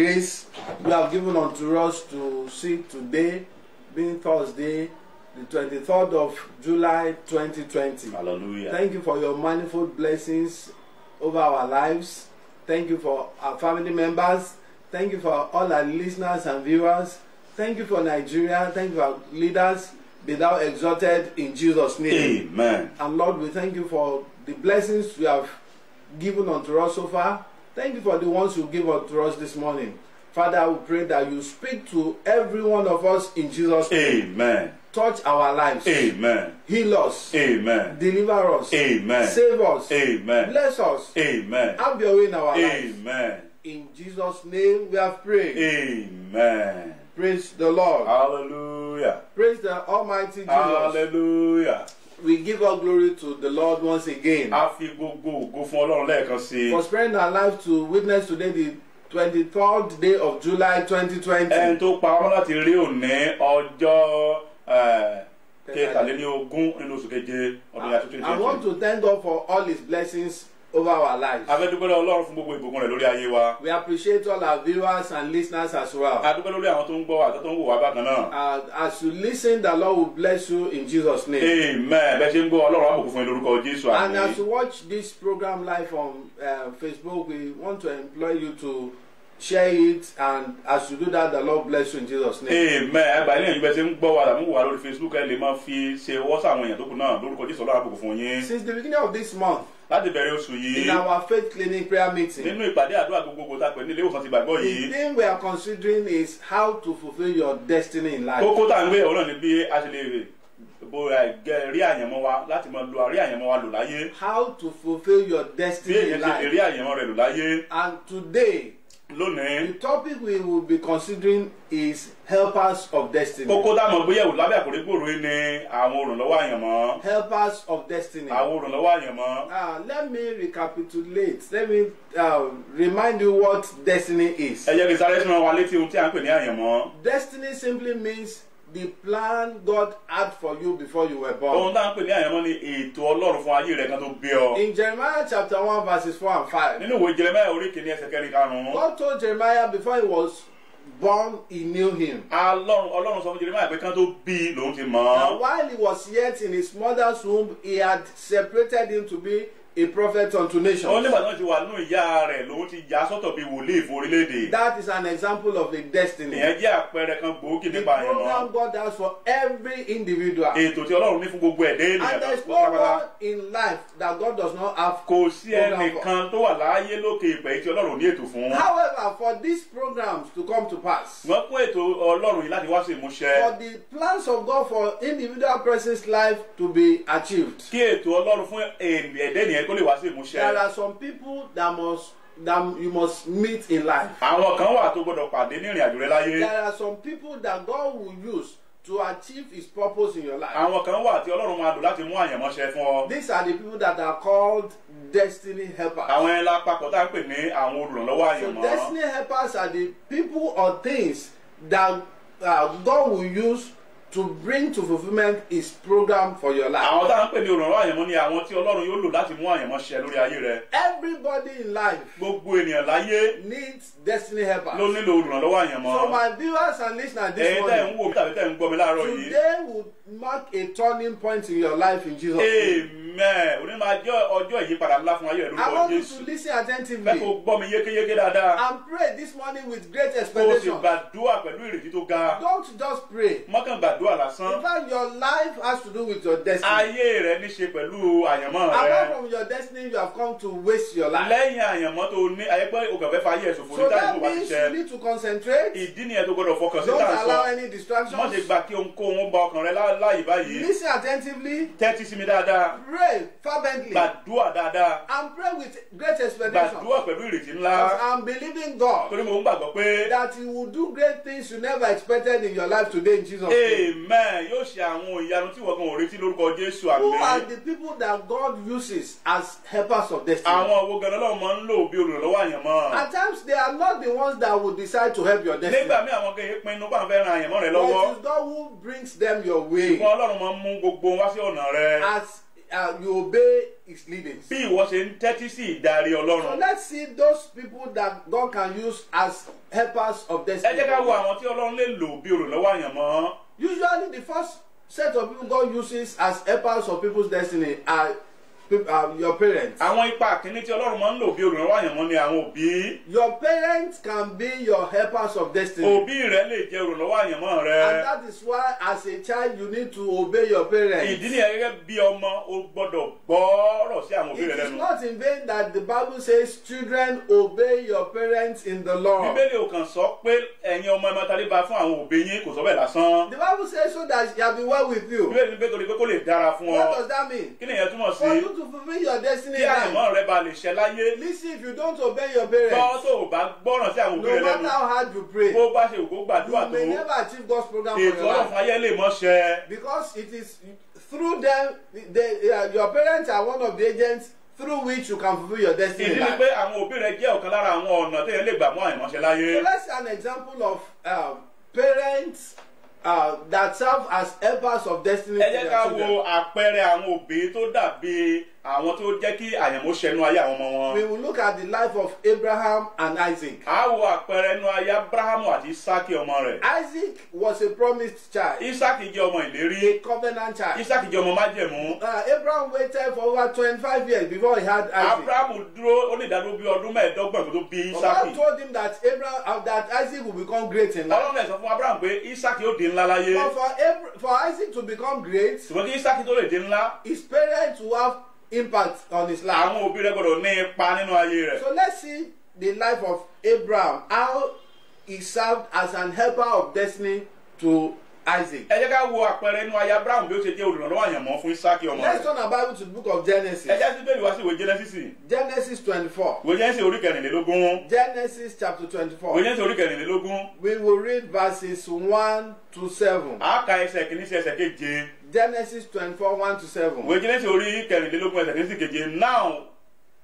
grace you have given unto us to see today, being Thursday, the 23rd of July 2020. Hallelujah. Thank you for your manifold blessings over our lives. Thank you for our family members. Thank you for all our listeners and viewers. Thank you for Nigeria. Thank you for our leaders. Be thou exalted in Jesus' name. Amen. And Lord, we thank you for the blessings you have given unto us so far. Thank you for the ones you give unto us this morning. Father, we pray that you speak to every one of us in Jesus' name. Amen. Touch our lives. Amen. Heal us. Amen. Deliver us. Amen. Save us. Amen. Bless us. Amen. Have your way in our lives. Amen. In Jesus' name we have prayed. Amen. Praise the Lord. Hallelujah. Praise the Almighty Jesus. Hallelujah. We give all glory to the Lord once again A fi gbogbo ògo fún Ọlọ́run lẹ́ẹ̀kan sí. for sparing our life to witness today the 23rd day of July 2020. Ẹni tó pa ọmọ láti rí òní ọjọ́ kẹtàlélógún nínú oṣù keje ọdún yàtọ̀ 2020. I want to thank God for all His blessings over our lives. A fẹ́ dúpẹ́ lọ́wọ́ Ọlọ́run fún gbogbo ìbùkún rẹ̀ lórí ayé wa. We appreciate all our viewers and listeners as well. A dúpẹ́ lórí àwọn tó ń gbọ́ wa àti tó ń wò wá bákan náà. As you listen, the Lord will bless you in Jesus' name. Amen. Bẹ́ẹ̀ ṣe ń gbọ́ Ọlọ́run á bùkún fún yín lórúkọ Jésù. And as Àmín. you watch this program live on Facebook, we want to employ you to share it, and as you do that, the Lord bless you in Jesus' name. Amen. Ẹgbàá ilé ìgbẹ́ ṣe ń gbọ́ wa tàbí wò wá lórí Facebook ẹ lè máa fi ṣe wọ́sà àwọn èèyàn tó kù náà lórúkọ Jésù Ọlọ́run á bùkún fún yín. Since the beginning of this month, Láti bẹ̀rẹ̀ oṣù yìí, in our faith clinic prayer meeting, nínú ìpàdé àdúrà gbogbogbò tá a pè ní ilé ìwòsàn ti gbàgbọ́ the yìí, thing we are considering is how to fulfill your destiny in life. kókó tá à ń gbé ọ̀rọ̀ ní bí a ṣe lè rí àyànmọ́ wa láti máa lo àrí àyànmọ́ wa lò láyé. How to fulfill your Bí destiny in èèyàn ṣe lè rí life. àyànmọ́ rẹ̀ lò láyé. And today, Lónìí, the topic we will be considering is helpers of destiny. kókó tá a mọ̀ gbéyẹ̀wò lábẹ́ àkòrí gbòòrò yìí ni àwọn olùrànlọ́wọ́ àyànmọ́. Helpers of destiny. Àwọn olùrànlọ́wọ́ àyànmọ́. Let me recapitulate. Let me remind you what destiny is. Ẹ jẹ́ kí sáré sínú wa létí ohun tí à ń pè ní àyànmọ́. Destiny simply means the plan God had for you before you were born. Ohun tá à ń pè ní àyànmọ́ ni ètò Ọlọ́run fún ayé rẹ̀ kan tó gbé ọ. In Jeremiah chapter 1 verses 4 and 5, Nínú ìwé Jeremáyà orí kìíní ẹsẹ̀ kẹrin karùn-ún. God told Jeremiah before he was born, he knew him. Ọlọ́run sọ fún Jeremáyà pé kán tó bí lòun ti mọ̀ Now, ọ́. while he was yet in his mother's womb, he had separated him to be a prophet unto Ó nations. nígbà tí wọ́n ti wà nínú ìyá rẹ̀ lòun ti yà sọ́tọ̀ bíi wòlíì fún orílẹ̀-èdè. That is an example of a destiny. Ìyẹn jẹ́ àpẹẹrẹ kan gbòógì The nípa àyànmọ́. program God has for every individual. Ètò tí Ọlọ́run ní fún gbogbo ẹ̀dá ènìyàn And there is no pátápátá. one in life that God does not have. Kò sí program for. ẹnìkan tó wà láàyè lókè ìpẹ́ tí Ọlọ́run ní ètò fún. However, for these programs to come to pass, Wọ́n kó ètò Ọlọ́run yìí láti wá sí ìmúṣẹ. for the plans of God for individual person's life to be achieved, Kí ètò Ọlọ́run fún ẹ̀dá ènìyàn kó lè wá sí ìmúṣẹ. there are some people that you must meet in life. Àwọn kan wà tó gbọdọ̀ pàdé ní ìrìn àjò rẹ láyé. There are some people that God will use to achieve His purpose in your life. Àwọn kan wà tí Ọlọ́run máa lò láti mú àyànmọ́ṣẹ fún ọ. These are the people that are called destiny helpers. Àwọn ẹ̀la papọ̀ tá à ń pè ní àwọn olùrànlọ́wọ́ So àyànmọ́. destiny helpers are the people or things that God will use to bring to fulfillment His program for your life. Àwọn tá à ń pè ní olùrànlọ́wọ́ àyànmọ́ ni àwọn tí Ọlọ́run yóò lò láti mú àyànmọ́ṣẹ lórí ayé rẹ. Everybody in life Gbogbo ènìyàn láyé needs destiny helpers. ló nílò olùrànlọ́wọ́ àyànmọ́. So my viewers and listeners this Ẹ̀yin tẹ́ ń morning, wò mí tàbí tẹ́ ń gbọ́ mi láàárọ̀ yìí. today will mark a turning point in your life in Jesus' name. Amen. Òní máa jẹ́ ọjọ́ ìyípadà ńlá fún ayé rẹ I lórúkọ want you Jésù. to listen Fẹ́ attentively kó gbọ́ mi yékéyéké dáadáa. and pray this morning with great Kó o sì expectation. gbàdúrà pẹ̀lú ìrètí tó ga. Don't just pray. Mọ́kàn gbàdúrà lásán. In fact, your life has to do with your destiny. Ayé rẹ ní ṣe pẹ̀lú àyànmọ́ Apart rẹ. from your destiny, you have come to waste your life. Lẹ́yìn àyànmọ́ tó ní ayẹ́pẹ́ ògànfẹ́ fayé ẹ̀sùn fún So níta that ìlú wa means ṣiṣẹ́. you need to concentrate. Ìdí nìyẹn tó gbọdọ̀ fọkàn sí Don't tá à ń allow sọ. any Má ṣe distractions. gbà kí ohunkóhun ba ọkàn rẹ láàyè báyìí. Listen attentively. Tẹ́tí sí mi dáadáa. Pray fervently. Gbàdúrà dáadáa. And pray with great expectation. Gbàdúrà pẹ̀lú ìrètí ńlá. I'm believing God Torí mo ń gbàgbọ́ pé that He will do great things you never expected in your life today in Jesus' name. Amen yóò ṣe àwọn ìyanu tí wọ́n kan ò retí lórúkọ Jésù Who are àmín. the people that God uses as helpers of destiny? Àwọn owó gan-an Ọlọ́run máa ń lò bí olùrànlọ́wọ́ àyànmọ́. At times, they are not the ones that will decide to help your destiny. Nígbà míì àwọn kan yìí pinnu bá ń fẹ́ ran àyànmọ́ rẹ But lọ́wọ́. it is God who brings them your way Ṣùgbọ́n Ọlọ́run máa ń mú gbogbo wá sí ọ̀nà rẹ. as you obey his leadings. bí ìwọ ṣe ń tẹ́tí sí ìdarí So Ọlọ́run. let's see those people that God can use as helpers of ẹ destiny. jẹ́ ká wo àwọn tí Ọlọ́run lè lò bí olùrànlọ́wọ́ àyànmọ́. Usually the first set of people God uses as helpers of people's destiny are your parents. àwọn ipa kìíní tí Ọlọ́run máa ń lò bí olùrànlọ́wọ́ àyànmọ́ ni àwọn òbí. Your parents can be your helpers of destiny. òbí rẹ lè jẹ́ olùrànlọ́wọ́ àyànmọ́ rẹ. And that is why as a child you need to obey your parents. ìdí nìyẹn gẹ́gẹ́ bí ọmọ o gbọ́dọ̀ gbọ́rọ̀ sí àwọn òbí It rẹ is lẹ́nu. not in vain that the Bible says children obey your parents in the Lord. Bíbélì ò kàn sọ pé ẹ̀yin ọmọ ẹ máa tẹríba fún àwọn òbí yín, kò sọ bẹ́ẹ̀ lásán. The Bible says so that it shall be well with you. Bíbélì ní pé torí pé kó lè dára fún What ọ. does that mean? Kí nìyẹn túmọ̀ For sí? you to fulfill your destiny Kí in life. àyànmọ́ rẹ ba lè ṣẹ láyé. Listen, if you don't obey your Gbọ́ parents, tó o bá gbọ́ràn sí àwọn òbí no rẹ matter lẹ́nu. how hard you pray, Bó bá ṣe ògbó gbàdúrà you may tó. never achieve God's program for Ètò your Ọlọ́run life. ayé lè mọ́ ṣẹ. Because it is through them, your parents are one of the agents through which you can fulfill your destiny Ìdí in ni life. pé àwọn òbí rẹ jẹ́ ọ̀kan lára àwọn ọ̀nà téèyàn lè gbà mú àyànmọ́ṣẹ́ láyé. So let's see an example of parents that serve as helpers of destiny to Ẹ jẹ́ their ká children. wo àpẹẹrẹ àwọn òbí tó dàbí àwọn tó jẹ́ kí àyànmọ́ ṣẹnu ayé àwọn ọmọ We wọn. will look at the life of Abraham and Isaac. A wo àpẹẹrẹ inú ayé Abrahamu àti Isaki ọmọ rẹ̀. Isaac was a promised child, Isaki jẹ́ ọmọ ìlérí. a covenant child. Isaki jẹ́ ọmọ májẹ̀mú. Abraham waited for over 25 years before he had Isaac. Abrahamu dúró ó lè dádúró bí ọdún mẹ́ẹ̀ẹ́dọ́gbọ̀n kó tó bí But God Isaki. told him that that Isaac will become great in life. Ọlọ́run ẹ̀ sọ fún Abrahamu pé Isaki ó di ńlá láyé. But for Isaac to become great, Ṣùgbọ́n kí Isaki tó lè di ńlá, his parents will have impact on his life. àwọn òbí rẹ̀ gbọ́dọ̀ ní ipa nínú ayé rẹ̀. So let's see the life of Abraham, how he served as an helper of destiny to Isaac. Ẹ jẹ́ ká wo àpẹẹrẹ inú ayé Abrahamu bí ó ṣe jẹ́ olùrànlọ́wọ́ àyànmọ́ fún Isaki ọmọ Let's rẹ̀. turn our Bible to the book of Genesis. Ẹ jẹ́ sí bẹ́ẹ̀ wá sí ìwé Genesis. Genesis 24. Ìwé Genesis orí kẹrìnlélógún. Genesis chapter Ìwé 24. Genesis orí kẹrìnlélógún. We will read verses 1 to 7. A ka ẹsẹ̀ kìíní sí ẹsẹ̀ keje. Genesis 24, 1 to 7. Ìwé Genesis orí kẹrìnlélógún ẹsẹ̀ kìíní sí keje. Now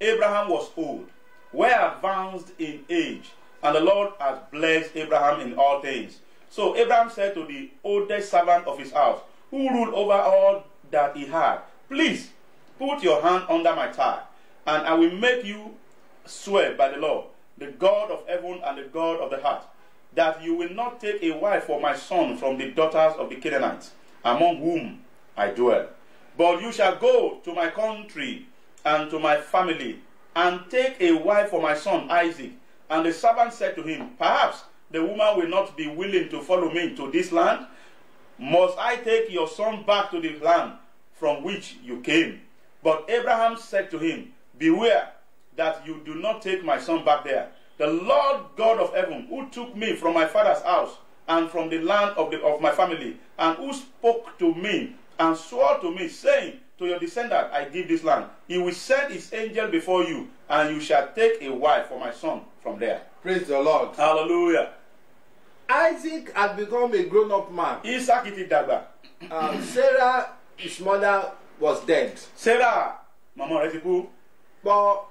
Abraham was old, well advanced in age, and the Lord has blessed Abraham in all things. So Abraham said to the oldest servant of his house, who ruled over all that he had, please put your hand under my thigh, and I will make you swear by the Lord, the God of heaven and the God of the heart, that you will not take a wife for my son from the daughters of the Canaanites, among whom I dwell. But you shall go to my country and to my family, and take a wife for my son Isaac. And the servant said to him, perhaps the woman will not be willing to follow me to this land. Must I take your son back to the land from which you came? But Abraham said to him, beware that you do not take my son back there. The Lord God of heaven, who took me from my father's house and from the land of my family, and who spoke to me and swore to me, saying, to your descendant I give this land, he will send his angel before you, and you shall take a wife for my son from there. Praise the Lord. Hallelujah. Isaac had become a grown-up man. Isaac ti dàgbà. Sarah, his mother, was dead. Sarah, màmá rẹ̀ ti kú. But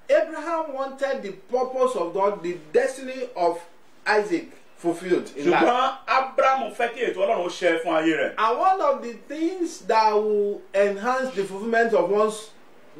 Abraham wanted the purpose of God, the destiny of Isaac fulfilled in life. Ṣùgbọ́n Abrahamu fẹ́ kí ètò Ọlọ́run ó ṣẹ fún ayé rẹ̀. And one of the things that will enhance the fulfillment of one's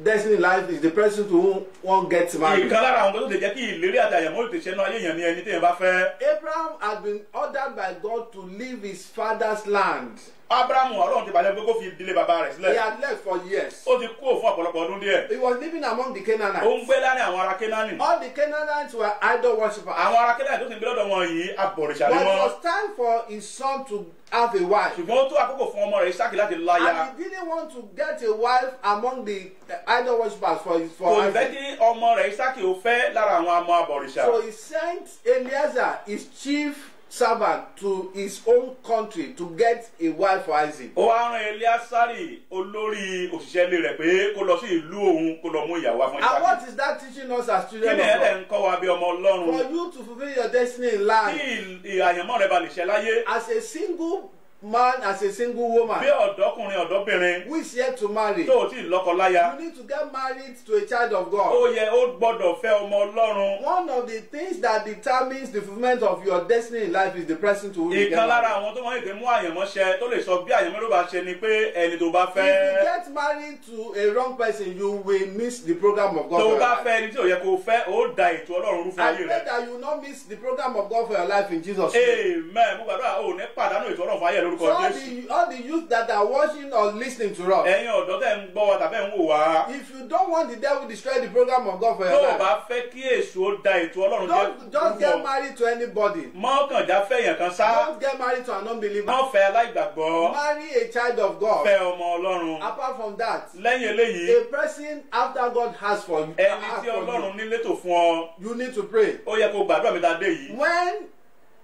destiny in life is the person to whom one gets married. Ìkan lára àwọn tó lè jẹ́ kí ìlérí àti àyànmọ́ ètò ìṣẹ́nu ayé yẹn ní ẹni tí yẹn bá fẹ́. Abraham had been ordered by God to leave his father's land. Abrahamu Ọlọ́run ti bàjẹ́ pé kó fi ìdílé bàbá rẹ̀ He sílẹ̀. had left for years. Ó ti kú fún ọ̀pọ̀lọpọ̀ ọdún díẹ̀. He was living among the Ó ń Canaanites. gbé láàrin àwọn ará Kénáánì. All the Canaanites were idol worshippers. Àwọn ará Kénáánì tó ti ń gbé lọ́dọ̀ wọn yìí abọ̀rìṣà But ni it wọ́n. was time for his son to have a wife. Ṣùgbọ́n ó tó àkókò fún ọmọ rẹ̀ Isaac láti láya. And he didn't want to get a wife among the idol worshippers for Kò fẹ́ Isaac. kí ọmọ rẹ̀ Isaac ò fẹ́ lára àwọn amọ̀ abọ̀rìṣà. So he sent Eliezer, his chief servant, to his own country to get a wife for Isaac. Ó wá rán Eliasari olórí òṣìṣẹ́ ilé rẹ̀ pé kó lọ sí ìlú òun kó lọ mú ìyàwó fún And Isaac. what is that teaching us as Kí children ni of ẹ̀rẹ̀ God? ń kọ́ wa bí ọmọ Ọlọ́run? For you to fulfill your destiny in Kí life, àyànmọ́ rẹ̀ bá lè ṣẹ láyé. as a single man, as a single woman bí ọ̀dọ́kùnrin ọ̀dọ́bìnrin who is yet to marry, tó o tí ì lọ́kọ láya, you need to get married to a child of God. ó yẹ ó gbọ́dọ̀ fẹ́ ọmọ Ọlọ́run. One of the things that determines the fulfillment of your destiny in life is the person to whom you get ìkan lára married. àwọn tó máa ń mú àyànmọ́ṣẹ tó lè sọ bí àyànmọ́ ló bá ṣe ni pé ẹni tó bá If you fẹ́. get married to a wrong person, you will miss the program of God tó for your bá life. fẹ́ ẹni tí ò yẹ kó fẹ́ ó da ètò Ọlọ́run rú fún I ayé pray rẹ̀. that you will not miss the program of God for your life in Jesus' name. Amen. Mo gbàdúrà ò ní pàdánù ètò Ọlọ́run fún ayé lórúkọ So Jésù. all the youth that are watching or listening to us, ẹ̀yin ọ̀dọ́ tẹ̀ ń gbọ́ wa tàbí ẹ̀ ń wò wá. if you don't want the devil to destroy the program of God for tó your o life, bá fẹ́ kí èso ó da ètò Ọlọ́run don't just get married to anybody. mọ́kànjá fẹ́yàn kan sá. Don't get married to an unbeliever. wọ́n fẹ́ aláìgbàgbọ́. Marry a child of God. fẹ́ ọmọ Ọlọ́run. Apart from that, lẹ́yìn eléyìí a person after God has for you, ẹni tí Ọlọ́run ní létò fún ọ you need to pray. ó yẹ kó gbàdúrà mi dáadé yìí. When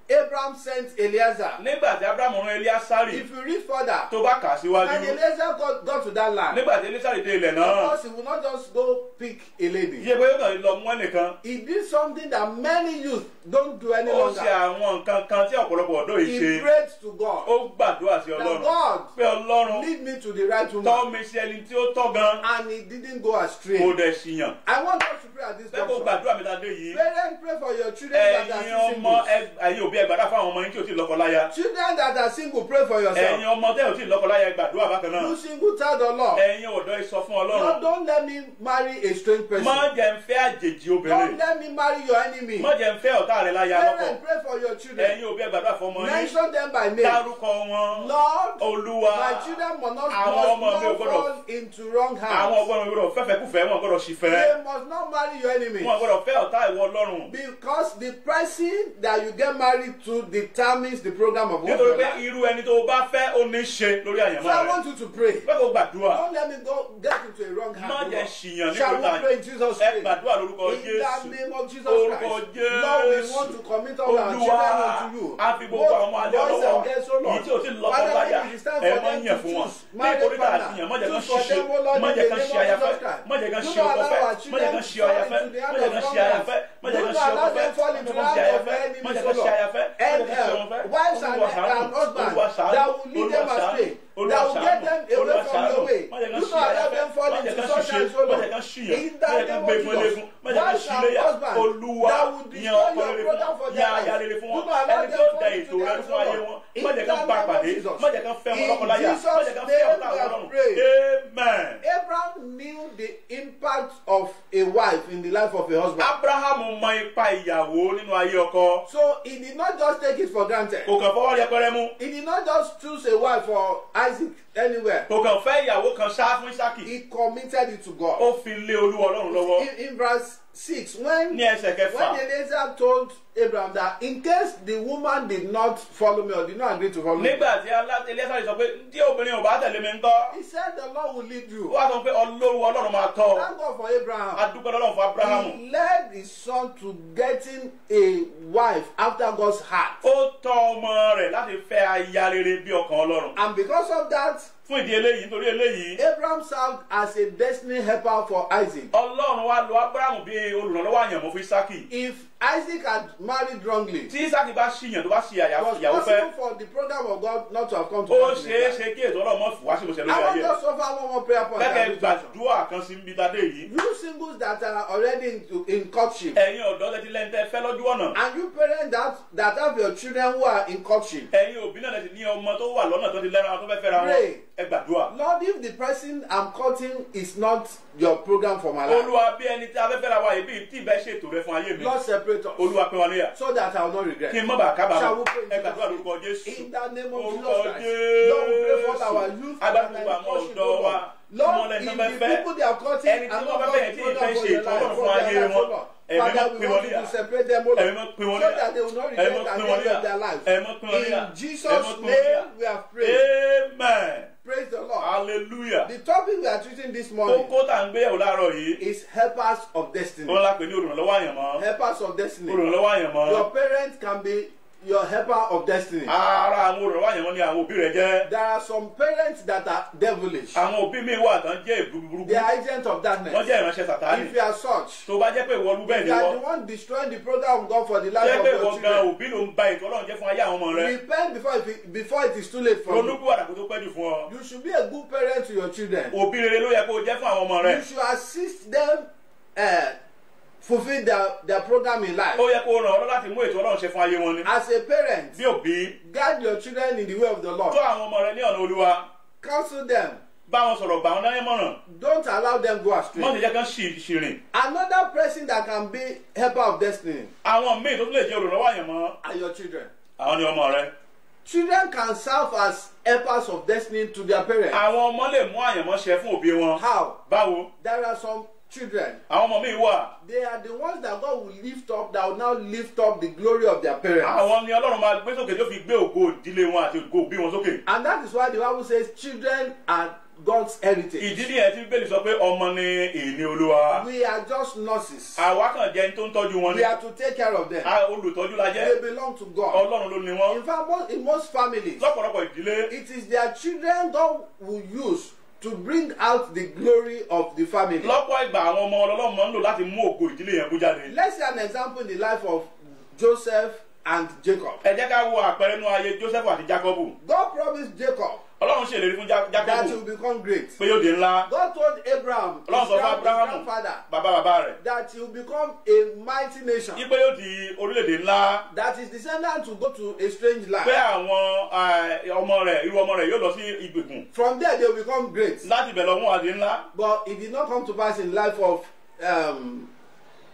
Abraham sent Eliezer, nígbà tí Abrahamu rán Eliasari if you read further, tó bá kà and síwájú Eliezer got to that land, nígbà tí Eliasari dé ilẹ̀ of náà course he will not just go pick a lady. yíyẹ pé yóò kàn lọ mú ẹnìkan. He did something that many youth don't do any ó ṣe longer. àwọn nǹkan kan tí ọ̀pọ̀lọpọ̀ ọ̀dọ́ yìí He ṣe. prayed to God ó gbàdúrà sí that Ọlọ́run God pé Ọlọ́run lead me to the right tọ́ woman, mi sí ẹni tí ó tọ́ gan and he didn't go astray. kó dẹ̀ ṣìyàn. I want us to pray at this bẹ́ẹ̀ kó time. gbàdúrà mi dáadé yìí. Parents, pray for your children that are ẹ̀yin still ọmọ single. ẹ̀yin òbí ẹ gbàdúrà fún àwọn ọmọ yín tí ò tí ì lọ́kọ láya. Children that are single, pray for ẹ̀yin yourself. ọmọ tẹ́ ò tí ì lọ́kọ láya ẹ gbàdúrà bákan náà. You single, tell the Lord, ẹ̀yin ọ̀dọ́ ẹ sọ fún Ọlọ́run. Lord, don't let me marry a strange person. má jẹ́ ń fẹ́ àjèjì Don't obìnrin. let me marry your enemy. má jẹ́ ń fẹ́ ọ̀tá rẹ láya lọ́kọ. Parents, pray for your children. ẹ̀yin òbí ẹ gbàdúrà fún ọmọ yín. Mention them by name. dárúkọ wọn. Lord, Olúwa my children must not àwọn ọmọ mi ò gbọ́dọ̀ fall into wrong àwọn hands. ọgbọ́n mi gbọ́dọ̀ fẹ́fẹ́ kúfẹ́ wọn gbọ́dọ̀ sì fẹ́. They must not marry your enemy. wọn gbọ́dọ̀ fẹ́ ọ̀tá ìwọ Ọlọ́run. Because the person that you get married to determines the program of God. nítorí for pé your life. irú ẹni tó o bá fẹ́ ó ní ṣe lórí So àyànmọ́ I rẹ. want you to pray. bẹ́ẹ̀ kó gbàdúrà. Don't let me go get into a wrong hand. má O jẹ́ Lord. ṣìyàn Shall nígbà we pray in Jesus' ẹ name? gbàdúrà lórúkọ In the Jésù. name of Jesus Orúkọ Christ. Jésù. Lord, we want to commit all our Olúwa children unto you. a fi gbogbo àwọn ọmọ alẹ́ Boys ọlọ́wọ́ and girls, O Lord. yìí tí ò ti lọ́kọ Father, láyà it is time ẹ for má them yàn to fún wọn. choose marriage nítorí náà partner. àtìyàn má jẹ́ kán Choose for ṣiṣẹ́ them, O Lord, má in jẹ́ the kán name ṣe of àyàfẹ́ Jesus Christ. má jẹ́ kán Do ṣe not ọkọ allow fẹ́ our má jẹ́ children kán to ṣe fall àyàfẹ́ into the má hand jẹ́ of kán ṣe wrong àyàfẹ́ hands. má jẹ́ Do kán not ṣe allow ọkọ fẹ́ them fall má into jẹ́ the kán ṣe hand of àyàfẹ́ enemies, má jẹ́ O kán ṣe Lord. àyàfẹ́ má And jẹ́ kán ṣe ọkọ fẹ́ wives and Olúwa ṣàánú husbands Olúwa ṣàánú that will lead them Olúwa astray, ṣàánú that will get them away Olúwa from ṣàánú your way. má jẹ́ kán Do ṣe not allow àyàfẹ́ them fall má jẹ́ into kán such ṣiṣẹ́ hands, O má jẹ́ Lord. kán ṣìyàn In má the jẹ́ kán name gbé of ìfún eléegun Jesus. má jẹ́ kán Wives and ṣíléyà husbands Olúwa that will yan destroy ọkọ your rere program fún for wọn their yan aya lives. rere fún Do wọn not allow ẹni them tó fall da into ètò the rẹ hands fún of ayé God. wọn In má the jẹ́ kán name bá of pàdé Jesus. má jẹ́ kán fẹ́ wọn In lọ́kọ láyà má Jesus' jẹ́ kán fẹ́ name ọ̀tá we àwọn have Ọlọ́run prayed. amen. Abraham knew the impact of a wife in the life of a husband. Abrahamu mọ ipa ìyàwó nínú ayé ọkọ. So he did not just take it for granted. Kò kàn fọwọ́ yẹpẹrẹ mú. He did not just choose a wife for Isaac anywhere. Kò kàn fẹ́ ìyàwó kan ṣá fún Ísákì. He committed it to God. Ó fi lé Olúwa Ọlọ́run lọ́wọ́. In verse 6, when Ní ẹsẹ̀ kẹfà. Eliezer told Abraham that in case the woman did not follow me or did not agree to follow me, Nígbà tí Eliezer sọ pé tí obìnrin ò bá tẹ̀lé mi ń tọ́. he said the Lord will lead you. Ó wá sọ pé Ọlọ́run máa tọ́. Thank God for Abraham. A dúpẹ́ lọ́lọ́run fún Abrahamu. He led his son to getting a wife after God's heart. Ó tọ́ ọmọ rẹ̀ láti fẹ́ aya rere bí ọkàn Ọlọ́run. And because of that, Fún ìdí eléyìí nítorí eléyìí. Abraham served as a destiny helper for Isaac. Ọlọ́run wá lo Abrahamu bí olùrànlọ́wọ́ àyànmọ́ fún Ísákì. If Isaac had married wrongly, Tí Ísákì bá ṣìyàn tó bá ṣe it was ìyàwó possible fẹ́. for the program of God not to have come to Ó pass in ṣeé his life. ṣe kí ètò Ọlọ́run mọ́ wá sí ìmọ̀ṣẹ́ I lórí want ayé. just to offer one more prayer point. Kẹ́kẹ́ gbàdúrà kan sí ibi tadé yìí. You singles that are already in courtship, Ẹ̀yin ọ̀dọ́ tẹ́tí lẹ́ńtẹ́ fẹ́ lọ́jú ọ̀nà. and you parents that have your children who are in courtship, Ẹ̀yin òbí náà tẹ́tí ní ọmọ tó wà lọ́nà tó ti lẹ́ran tó fẹ́ fẹ́ra wọn. pray. Ẹ gbàdúrà. Lord, if the person I'm courting is not your program for my life, Olúwa bí ẹni tí a fẹ́ fẹ́ra wa yìí bí tí ìbẹ́ ṣètò rẹ fún ayé mi. Lord, separate us Olúwa pín wa níyà. so that I will not regret. Kí n má bàa Shall kábàámọ̀. we pray in Ẹ gbàdúrà Jesus' lórúkọ Jésù. In the name of Jesus Orúkọ Christ. Lord, we pray for our Jésù. youth Agbára and gbogbo àwọn courtship, ọ̀dọ́ wa. Lord, Lord, in in the people they are courting ẹni and tí not wọ́n bá God's bẹ̀rẹ̀ tí program ìfẹ́ for ṣe their ètò life, Ọlọ́run for fún their ayé life, wọn. O Lord. Ẹ̀mí Father, mọ́ we pín wọn want you níyà. to separate them, O Ẹ̀mí Lord, mọ́ pín wọn so níyà. that they will not Ẹ̀mí regret mọ́ at pín the wọn end of níyà. their lives. Ẹ̀mí mọ́ pín wọn níyà. In Jesus' Ẹ̀mí mọ́ pín wọn níyà. name, we have prayed. Amen. Praise the Lord. Hallelujah. The topic we are treating this morning Kókó tá à ń gbéyàwó láàárọ̀ yìí. is helpers of destiny. Wọ́n la pè ní olùrànlọ́wọ́ àyànmọ́. Helpers of destiny. Olùrànlọ́wọ́ àyànmọ́. Your parents can be your helper of destiny. ara àwọn olùrànwọ́ àyànmọ́ ni àwọn òbí rẹ̀ jẹ́. There are some parents that are devilish. àwọn òbí mi wà tán jẹ́ èbú burúkú. They are agents of darkness. wọ́n jẹ́ ìránṣẹ́ Sátánì. If you are such, tó bá jẹ́ pé ìwọ olú bẹ́ẹ̀ ni you are wọ́n. the one destroying the program of God for the life jẹ́ of pé your ìwọ gan children. òbí ló ń ba ètò Ọlọ́run jẹ́ fún ayé àwọn ọmọ rẹ. Repent before it is too late for you. ronúkú àdàkù tó pẹ́ jù fún ọ. You should be a good parent to your children. òbí rere ló yẹ kó o jẹ́ fún àwọn ọmọ rẹ. You should assist them fulfill their program in life. ó yẹ kó o ràn ọ́ lọ́wọ́ láti mú ètò Ọlọ́run ṣe fún ayé wọn ni. As a parent, bí òbí guide your children in the way of the Lord. tó àwọn ọmọ rẹ ní ọ̀nà Olúwa. Counsel them. bá wọn sọ̀rọ̀ gbà wọn náà mọ̀ràn. Don't allow them go mọ̀ astray. ní jẹ́ kán ṣìrìn. Another person that can be helper of destiny àwọn míì tó tún lè jẹ́ olùrànwọ́ àyànmọ́. are your children. àwọn ni ọmọ rẹ. Children can serve as helpers of destiny to their parents. àwọn ọmọ lè mú àyànmọ́ ṣe fún òbí wọn. How? báwo. There are some children. àwọn ọmọ míì wà. They are the ones that God will lift up, that will now lift up the glory of their parents. àwọn ni Ọlọ́run máa gbé sókè tó fi gbé ògo ìdílé wọn àti ògo òbí wọn sókè. And that is why the Bible says children are God's heritage. ìdílé ẹ̀ tí Bíbélì sọ pé ọmọ ni ìní Olúwa. We are just nurses. àwa kàn jẹ́ ẹni tó ń tọ́jú wọn ni. We are to take care of them. olùtọ́jú la They jẹ́. belong to God. Ọlọ́run ló ní wọn. In fact, in most families, lọ́pọ̀lọpọ̀ ìdílé. it is their children God will use to bring out the glory of the family. lọ́pọ̀ ìgbà àwọn ọmọ Ọlọ́run máa ń lò láti mú ògo ìdílé yẹn bú jáde. Let's see an example in the life of Joseph and Jacob. ẹ jẹ́ ká wo àpẹẹrẹ nínú ayé Joseph àti Jacob. God promised Jacob Ọlọ́run ṣèlérí fún that he Jacob will become great. pé yóò di ńlá. God told Abraham, his Ọlọ́run sọ fún Abrahamu grandfather, bàbá rẹ̀ that he will become a mighty nation. pé yóò di orílẹ̀-èdè ńlá. That his descendants will go to a strange land. pé àwọn ọmọ rẹ̀ irú ọmọ rẹ̀ yóò lọ sí ìgbèkùn. From there they will become great. láti ibẹ̀ lọ mú àdé ńlá. But it did not come to pass in the life of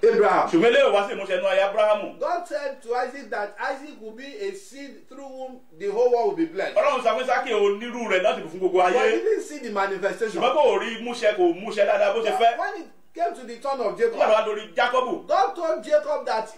Abraham. ṣùgbọ́n eléyìí wá sí ìmúṣẹ nínú ayé Abrahamu. God said to Isaac that Isaac will be a seed through whom the whole world will be blessed. Ọlọ́run sọ fún Ísákì onírú rẹ̀ láti bù fún gbogbo But he ayé. didn't see the manifestation. ṣùgbọ́n kò rí múṣẹ dáadáa bó ṣe fẹ́. When it came to the turn of nígbà tó Jacob, wá lórí Jacob. God told Jacob that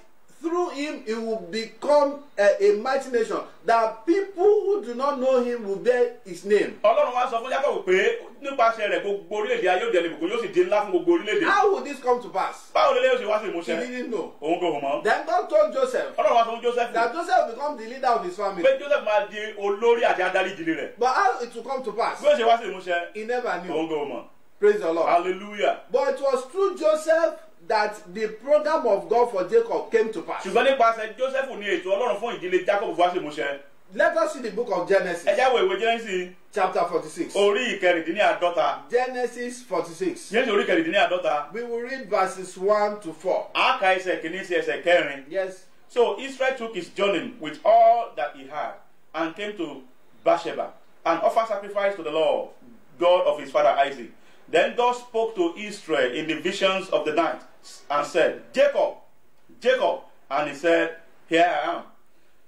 through him he will become a mighty nation. That people who do not know him will bear his name. Ọlọ́run wá sọ fún Jacob pé nípasẹ̀ rẹ̀ gbogbo orílẹ̀-èdè ayé òde ìbùkún yóò sì di ńlá fún gbogbo orílẹ̀-èdè. How would this come to pass? báwo lè léyìn ṣe wá sí He ìmúṣẹ. didn't know. òun kò mọ̀. Then God told Joseph Ọlọ́run wá sọ fún Joseph that Joseph will become the leader of his family. pé Joseph máa di olórí àti adarí ìdílé rẹ̀. But how it will come to pass? bí ó ṣe wá sí ìmúṣẹ. He never òun knew. kò mọ̀. Praise the Lord. hallelujah. But it was through Joseph that the program of God for Jacob came to pass. ṣùgbọ́n nípasẹ̀ Joseph ní ètò Ọlọ́run fún ìdílé Jacob wá sí ìmúṣẹ. Let us see the book of Genesis, ẹ jáwọ́ ìwé Jẹ́nẹ́sì chapter 46. orí ìkẹrìndínláàdọ́ta. Genesis 46. Jẹ́nẹ́sì orí ìkẹrìndínláàdọ́ta. We will read verses 1 to 4. a ka ẹsẹ̀ kìíní sí ẹsẹ̀ kẹrin. Yes. So Israel took his journey with all that he had and came to Beersheba and offered sacrifice to the Lord, God of his father Isaac. Then God spoke to Israel in the visions of the night and said, Jacob, Jacob. And he said, Here I am.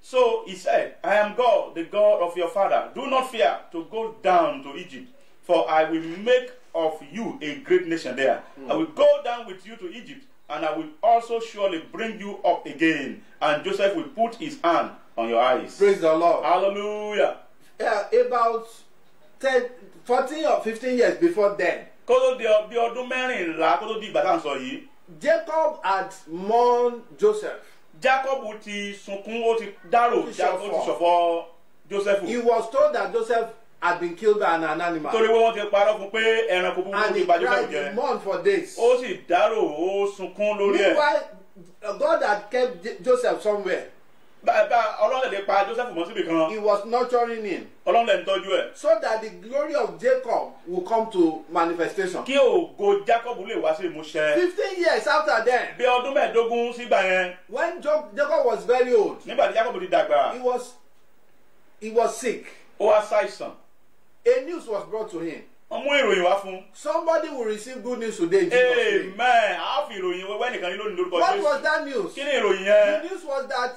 So he said, I am God, the God of your father. Do not fear to go down to Egypt, for I will make of you a great nation there. I will go down with you to Egypt, and I will also surely bring you up again. And Joseph will put his hand on your eyes. Praise the Lord. Hallelujah. About 14 or 15 years before then, Kó tó di bí ọdún mẹ́rìnlá kó tó di ìgbà tá à ń sọ yìí. Jacob had mourned Joseph. Jacob ti sunkún, ó ti dárò, ó ti ṣọ̀fọ̀ Joseph. He was told that Joseph had been killed by an animal. Torí wọ́n ti parọ́ fún pé ẹranko búburú And ti he bà cried, Joseph he jẹ́. mourned for days. Ó sì dárò, ó sunkún lórí ẹ̀. Meanwhile, God had kept Joseph somewhere. Bàbá Ọlọ́run lè pa Joseph mọ́ síbi kan. He was nurturing him Ọlọ́run lè ń tọ́jú ẹ̀. so that the glory of Jacob will come to manifestation. Kí ògo Jacob lè wá sí ìmúṣẹ. 15 years after then, Bí ọdún mẹ́ẹ̀ẹ́dógún sígbà yẹn. when Jacob was very old, Nígbà tí Jacob ti dàgbà. he was sick. Ó wá ṣàìsàn. A news was brought to him. Wọ́n mú ìròyìn wá fún. Somebody will receive good news today in Jesus' name. Amen. A fi ìròyìn wẹ́wẹ́ nìkan ní lónìí lórúkọ What was Jésù. that news? Kí ni ìròyìn The yẹn? news was that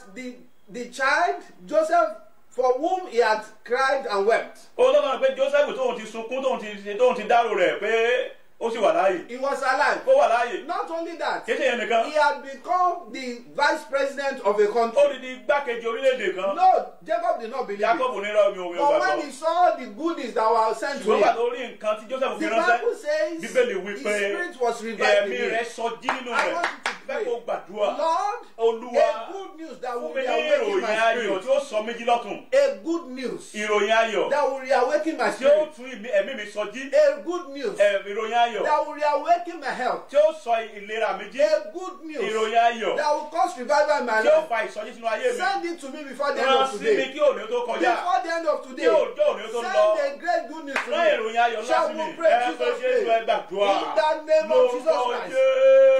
the child, Joseph, for whom he had cried and wept, Ó lọ́nà pé Joseph tóun ti sunkún tóun ti dárò rẹ̀ pé ó sì wà láàyè. he was alive. Ó wà láàyè. Not only that, Kì í ṣe yẹn nìkan. he had become the vice president of a Ó country. di igbákejì orílẹ̀-èdè kan. No, Jacob did not believe Jacob it. ní rọ́ mi òwe But when ọ̀gbàgbọ́. he saw the goodies that were sent to Ṣùgbọ́n him, pàtó orí nǹkan tí Joseph fi the ránṣẹ́. Bible says Bíbélì wí his pé spirit was revived ẹ̀mí in rẹ̀ him. sọ jí nínú I rẹ̀. want you to Fẹ́ kó pray, gbàdúrà. Lord, Olúwa a good news that will fún be mi ní awakening reawaken my ìròyìn ayọ̀ spirit. tí ó sọ méjì lọ́tún. A good news ìròyìn ayọ̀ that will reawaken my tí ó spirit. tún ẹ̀mí mi sọjí. A good news ìròyìn ayọ̀ that will reawaken my health. tí ó sọ ìlera mi jí. A good news ìròyìn ayọ̀ that will cause revival in my tí ó life. fa ìsọjí sínú ayé mi. Send it to me before the end rán of sí mi today. kí òní tó kọjá. Before the end of kí today. òjò òní tó Send lọ. a great good news to rán me. ìròyìn ayọ̀ ńlá Shall sí mi. we pray ẹ pé Jesus' Jésù ẹ name? gbàdúrà. In the name of Jesus lórúkọ Christ.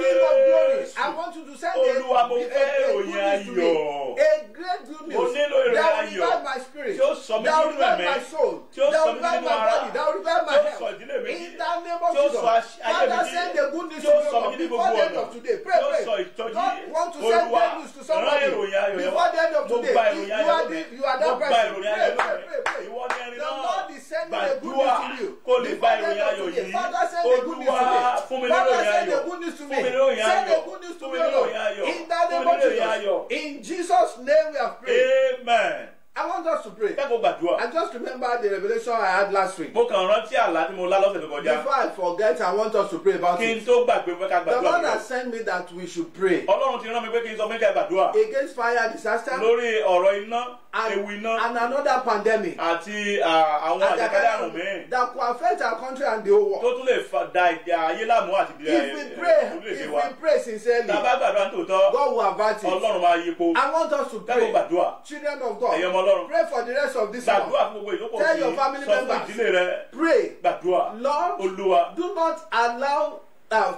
King of glory, Jésù. I want you to send Olúwa, mo a fẹ́ good ìròyìn news to me. ayọ̀. A great good Mo news nílò ìròyìn that will ayọ̀. revive my spirit, Tí ó sọ mí that will nínú revive ẹ̀mí. my soul, Tí ó that sọ will mí revive nínú my ara. body, that will revive my Tí ó health. sọ ìdílé mi jí. In the name of Tí ó Jesus, sọ ayé Father, mi jí. send a good news Tí ó to sọ mí me ní before gbogbo the end ọ̀nà. of today. Tí Pray, ó pray. sọ ìtọ́jú. God want to send Olúwa, good news to rán somebody ìròyìn ayọ̀ yẹn before wá. the end of Mo today. gba ìròyìn ayọ̀ lónìí. You are Mo that gba person. ìròyìn Pray, ayọ̀ pray, lónìí. pray, pray. Ìwọ ni ẹni The náà. Lord is sending a good Gbàdúrà news to you. kó lè gba Before the ìròyìn end of ayọ̀ today, yìí. Father, send a good news to Olúwa, me. fún mi ní Father, ìròyìn send a ayọ̀. good news to me. Fún mi ní ìròyìn Send a ayọ̀. good news to Fún me, mi ní Lord. ìròyìn ayọ̀. In the Fún name mi of ní ìròyìn Jesus. ayọ̀. In Jesus' name we have prayed. Amen. I want us to pray. Kẹ́kọ̀ọ́ gbàdúrà. I just remember the revelation I had last week. Mo kàn rántí àlá tí mo lá lọ́sẹ̀ tó kọjá. Before I forget, I want us to pray about Kí n it. tó gbàgbé pé ká The gbàdúrà. Lord has sent me that we should pray Ọlọ́run ti rán mi pé kí n sọ fún ká gbàdúrà. against fire disaster Lórí ọ̀rọ̀ iná, ewu iná, and another pandemic àti àwọn àjàkálẹ̀ àrùn míì. that could affect our country and the whole Tó world. tún lè da ìjà ayé láàmú àti If we pray sincerely, Tá a bá gbàdúrà nítòótọ́, God will avert it. Ọlọ́run máa yípo. I want us to Kẹ́kọ̀ọ́ pray. gbàdúrà. Children of Ẹ̀yin God, ọmọ Ọlọ́run. pray for the rest of this month. Gbàdúrà fún gbogbo ìlú pọ̀ Tell sí. your family Sọ fún members. ìdílé rẹ. Pray. Gbàdúrà. Lord, Olúwa. do not allow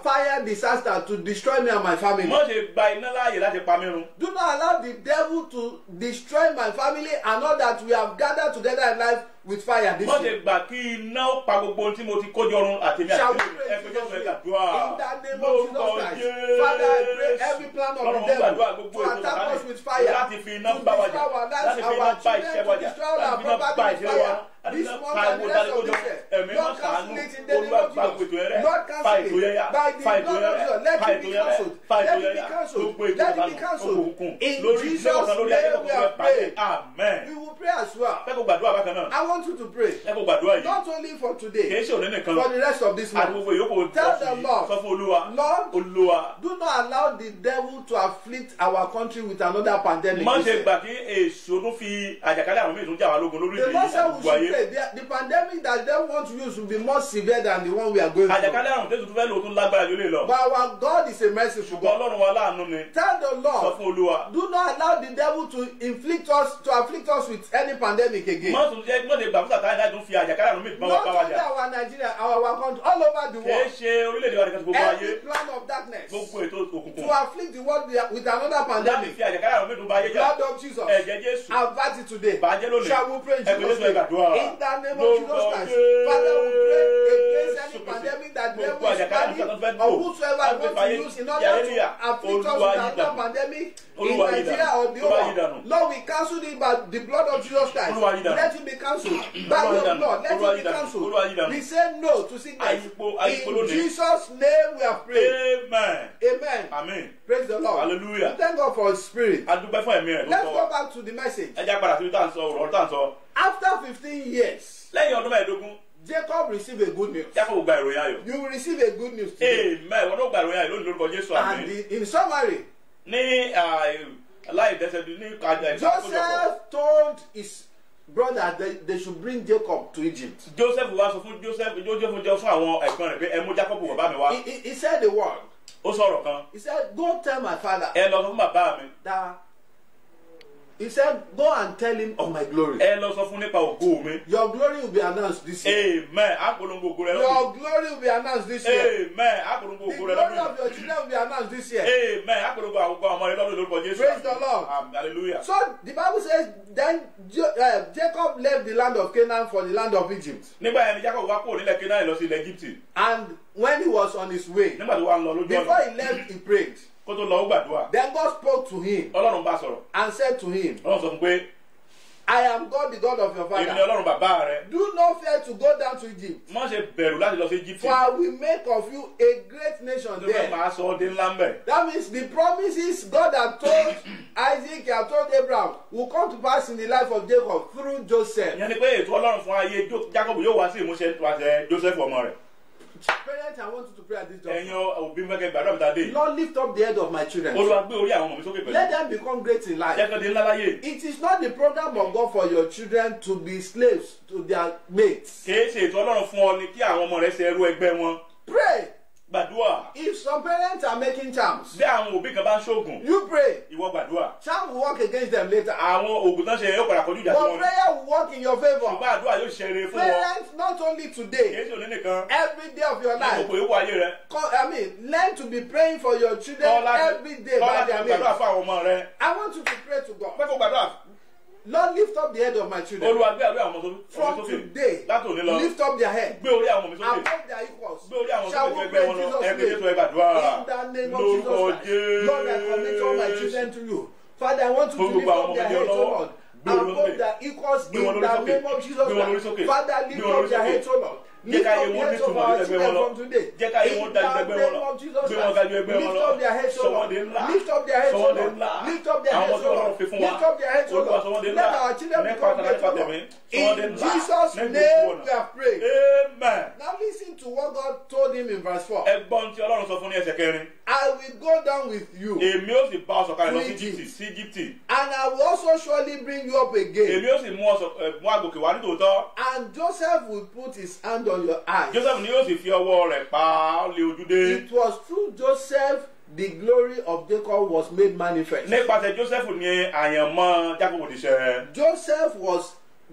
fire disaster to destroy me and my family. Má ṣe gba iná láàyè láti pa mí run. Do not allow the devil to destroy my family and all that we have gathered together in life with fire this Má year. ṣe gbà kí iná ó pa gbogbo ohun tí mo ti kójọ run àti mi Shall àti we mi. pray Ẹ pé in Jésù ẹ Jesus' gbàdúrà. In the name of Jesus Lórúkọ Christ. Jésù. Father, I pray every plan of the Ọlọ́run devil gbàdúrà gbogbo to ètò attack Sátánì us with fire, láti fi iná to bá wa destroy jà, our lives, láti fi iná our bá iṣẹ́ children, wa to jà, destroy our láti fi iná bá property with ìdílé wa, fire. láti This fi iná month pa and the ewu rest dání of kójọ. this year. Ẹ̀mí má Lord, ṣàánú. cancel it in the name Olúwa of pa Jesus. ètò yẹn rẹ́. Lord, Pa cancel ètò yẹn it. yá. By the Pa ètò blood yẹn of rẹ́. Jesus, let Pa it ètò be yẹn rẹ́. cancelled. Pa ètò Let it yẹn be yá. cancelled. Gbogbo ètò Let it be ìsànù, cancelled. gbogbo òkùnkùn. In Lórí ìdílé Jesus' ọ̀sán, lórí ayé name we ọ̀sán, have pàdé. prayed. Amen. We will pray as well. Kẹ́kọ̀ọ́ gbàdúrà bákan náà. I want you to pray. Kẹ́kọ̀ọ́ gbàdúrà yìí. Not only for Kì í today, ṣe òní nìkan. for the rest of this Àti month. gbogbo ìyókù Tell ọ̀sùn the yìí. Lord, Sọ fún Olúwa. Lord, Olúwa. do not allow the devil to afflict our country with another pandemic. Má this ṣe year. gbà kí èso tún fi àjàkálẹ̀ àrùn míì tún jà wá lógun lórí The ìdílé Lord said we àdúgbò should ayé. pray. The pandemic that they want to use will be more severe than the one we are going through. Àjàkálẹ̀ àrùn tẹ́sí tún fẹ́ lò tún lágbára jù lè lọ. But our God is a merciful Ṣùgbọ́n God. Ọlọ́run wa láàánú ni. Tell the Sọ Lord, fún Olúwa. do not allow the devil to afflict us with any pandemic again. Má tún jẹ́ gbà fún Sàtáánì láti tún fi àjàkálẹ̀ àrùn míì bá wa Not bá wa only jà. our Nigeria, our country, all over the Kì í world. ṣe orílẹ̀-èdè wa nìkan sí gbogbo ayé. Every plan of darkness Gbogbo ètò òkùnkùn. to afflict the world with another Láti pandemic. fi àjàkálẹ̀ àrùn míì tún bá ayé jà. Blood of Jesus. Ẹ̀jẹ̀ Jésù. Avert it today. Bàjẹ́ lónìí. Shall we pray in Ẹ pé Jesus' Jésù ẹ name? gbàdúrà. In the name of Jesus Lórúkọ Christ. Father, we pray against any Jésù pandemic that the Gbogbo devil is àjàkálẹ̀ àrùn planning tó fẹ́ lò. or whosoever Láti wants fàyè to use in order yà to Élíyà. afflict us Olúwa with yí another dànù. pandemic in Olúwa yí Nigeria dànù. or the Olúwa yí world. dànù. Lord, we cancel it by the blood of Jesus Christ. Olúwa yí dànù. Let it be cancelled. By Olúwa yí your dànù. blood, let Olúwa it yí be dànù. cancelled. Olúwa yí dànù. We say no to sickness. Àyípo In lónìí. Jesus' name we have prayed. Amen. Amen. Amen. Praise the Lord. Hallelujah. We thank God for His Spirit. A dúpẹ́ fún ẹ̀mí rẹ̀ tó Let's sọ go wa. back to the message. Ẹ já padà sí tá à ń sọ ọ̀rọ̀ tá à ń sọ. After 15 years, Lẹ́yìn ọdún mẹ́ẹ̀ẹ́dógún, Jacob received a good news. Jákòbù gba ìròyìn ayọ̀. You will receive a good news today. Amen. Wọ́n ló gba ìròyìn ayọ̀ lónìí lórúkọ Jésù And àmín. in summary, Ní aláìdẹ́sẹ̀ ní ìkójọpọ̀. Joseph told his brother that they should bring Jacob to Egypt. Joseph wá sọ fún Joseph jọ fún àwọn ẹ̀gbọ́n rẹ̀ pé ẹ mú Jákòbù wá bá mi wá. He said the word. Ó sọ̀rọ̀ kan. He said, go tell my father Ẹ lọ sọ fún bàbá mi. that. He said, go and tell him of my glory. Ẹ lọ sọ fún nípa ògo mi. Your glory will be announced this year. Amen. Á polongo ògo rẹ lọ́dún. Your glory will be announced this year. Amen. Á polongo The ògo rẹ glory lọ́dún. of your children will be announced this year. Amen. Á polongo àwọn ọmọ rẹ lọ́dún lórúkọ Jésù. Praise the Lord. Hallelujah. So the Bible says, then Jacob left the land of Canaan for the land of Egypt. Nígbà yẹn ni Jákòbù wá kúrò nílẹ̀ Kénáánì lọ sí ilẹ̀ Íjíbítì. And when he was on his way, Nígbà tó wá ń lọ lójú before ọ̀nà. he left, he prayed. Kó tó lọ ó gbàdúrà. Then God spoke to him Ọlọ́run bá sọ̀rọ̀. and said to him, Ọlọ́run sọ fún pé I am God, the God of your èmi ni father. Ọlọ́run bàbá rẹ. Do not fear to go down to Egypt, Má ṣe bẹ̀rù láti lọ sí Íjíbítì. for I will make of you a great nation Tó fẹ́ there. máa sọ ọ́ dé ńlá ń bẹ̀. That means the promises God had told Isaac, he had told Abraham, will come to pass in the life of Jacob through Joseph. Ìyẹn ni pé ètò Ọlọ́run fún ayé Jákòbù yóò wá sí ìmúṣẹ nípasẹ̀ Joseph ọmọ rẹ̀. Parents, I want you to pray at this ẹ̀yin time. òbí mẹ́kẹ́ gbàdúrà bìtà dé. Lord, lift up the head of my children. Olúwa gbé orí àwọn ọmọ mi sókè pẹ̀lú. Let them become great in life. jẹ́ kí wọ́n di ńlá láyé. It is not the program of God for your children to be slaves to their mates. kìí ṣe ètò Ọlọ́run fún ọ ni kí àwọn ọmọ rẹ ṣe ẹrú ẹgbẹ́ wọn. Pray. gbàdúrà. If some parents are making charms, bí àwọn òbí kan bá ń ṣoògùn, you pray. ìwọ gbàdúrà. Charm will work against them later. àwọn oògùn tán ṣe yóò padà kọjú ìjà sí But wọn. prayer will work in your favor. ṣùgbọ́n àdúrà yóò ṣe rere fún wọn. Parents, not only today, kìí ṣe òní nìkan. every day of your ní life. gbogbo ìwọ ayé rẹ. Learn to be praying for your children every day by their gbàdúrà names. fún àwọn ọmọ rẹ. I want you to pray to God. pẹ́ kó gbàdúrà. Lord, lift up the head of my children. Olúwa gbé orí àwọn ọmọ From sókè. today, láti òní lọ. lift up their head gbé orí àwọn ọmọ mi sókè. above their equals. gbé orí àwọn Shall sókè we ẹgbẹ́ pray wọn in lọ. ẹgbẹ́ Jesus' Jésù ẹ gbàdúrà. name? In the name of Jesus Christ. Lord, I commit all my children to you. Father, I want you to lift up their heads, O Lord, above their equals in the name of Jesus Christ. Father, lift up their heads, O Lord. Lift up the heads of our children from today. In the name of Jesus Christ. Lift up their heads, O Lord. Lift up their heads, O Lord. Lift up their heads, O Lord. Lift up their heads, O Lord. Let our children become great, O Lord. In Jesus' name we have prayed. Amen. Now listen to what God told him in verse 4. ẹgbọ́n tí Ọlọ́run sọ fún ní ẹsẹ̀ kẹrin. I will go down with you, èmi ó sì bá ọ sọ̀kalẹ̀ lọ sí To Íjíbítì sí Íjíbítì. and I will also surely bring you up again. èmi ó sì mú àgòkè wá nítòótọ́. And Joseph will put his hand on your eyes. Joseph ni yóò sì fi ọwọ́ rẹ̀ pa á lé ojú dé. It was through Joseph the glory of Jacob was made manifest. nípasẹ̀ Joseph ni àyànmọ́ Jákọ́bù ti ṣẹ. Joseph was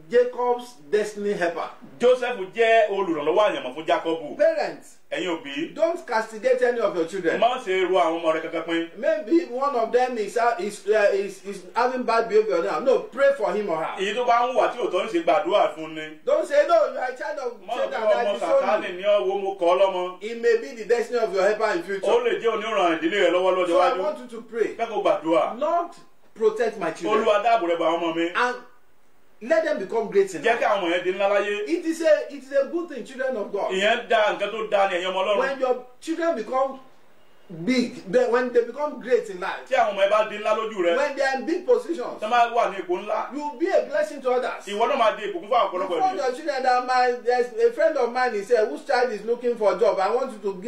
Jacob's destiny helper. Joseph jẹ́ olùrànlọ́wọ́ àyànmọ́ fún Jákọ́bù. Parents, ẹ̀yin òbí. don't castigate any of your children. má ṣe ru àwọn ọmọ rẹ kankan pín. Maybe one of them is having bad behavior now. No, pray for him or her. èyí tó bá ń wà tí òótọ́ ń ṣe gbàdúrà fún ni. Don't say, no, you are a child of má Satan kọ́ that ọmọ is only. Sátánì ní ọwọ́ mo kọ́ lọ́mọ. It may be the destiny of your helper in future. ó lè jẹ́ oníràn ìdílé rẹ lọ́wọ́ lọ́jọ́ So I iwájú. want you to pray. kẹ́kọ̀ọ́ gbàdúrà. Lord, protect my children. Olúwa dáàbò rẹ bá àwọn ọmọ mi. And let them become great in jẹ́ life. kí àwọn ọmọ yẹn di ńlá láyé. It is a good thing, children of God. ìyẹn dá nǹkan tó dá ní ẹ̀yin ọmọ Ọlọ́run. When your children become big, when they become great in life, tí àwọn ọmọ ẹ bá di ńlá lójú rẹ. when they are in big positions, tí wọ́n bá wà ní ipò ńlá. you will be a blessing to others. ìwọ náà máa di ìbùkún fún àwọn You ọ̀pọ̀lọpọ̀ told ènìyàn. your children that there's a friend of mine, he said, whose child is looking for a job. I want you to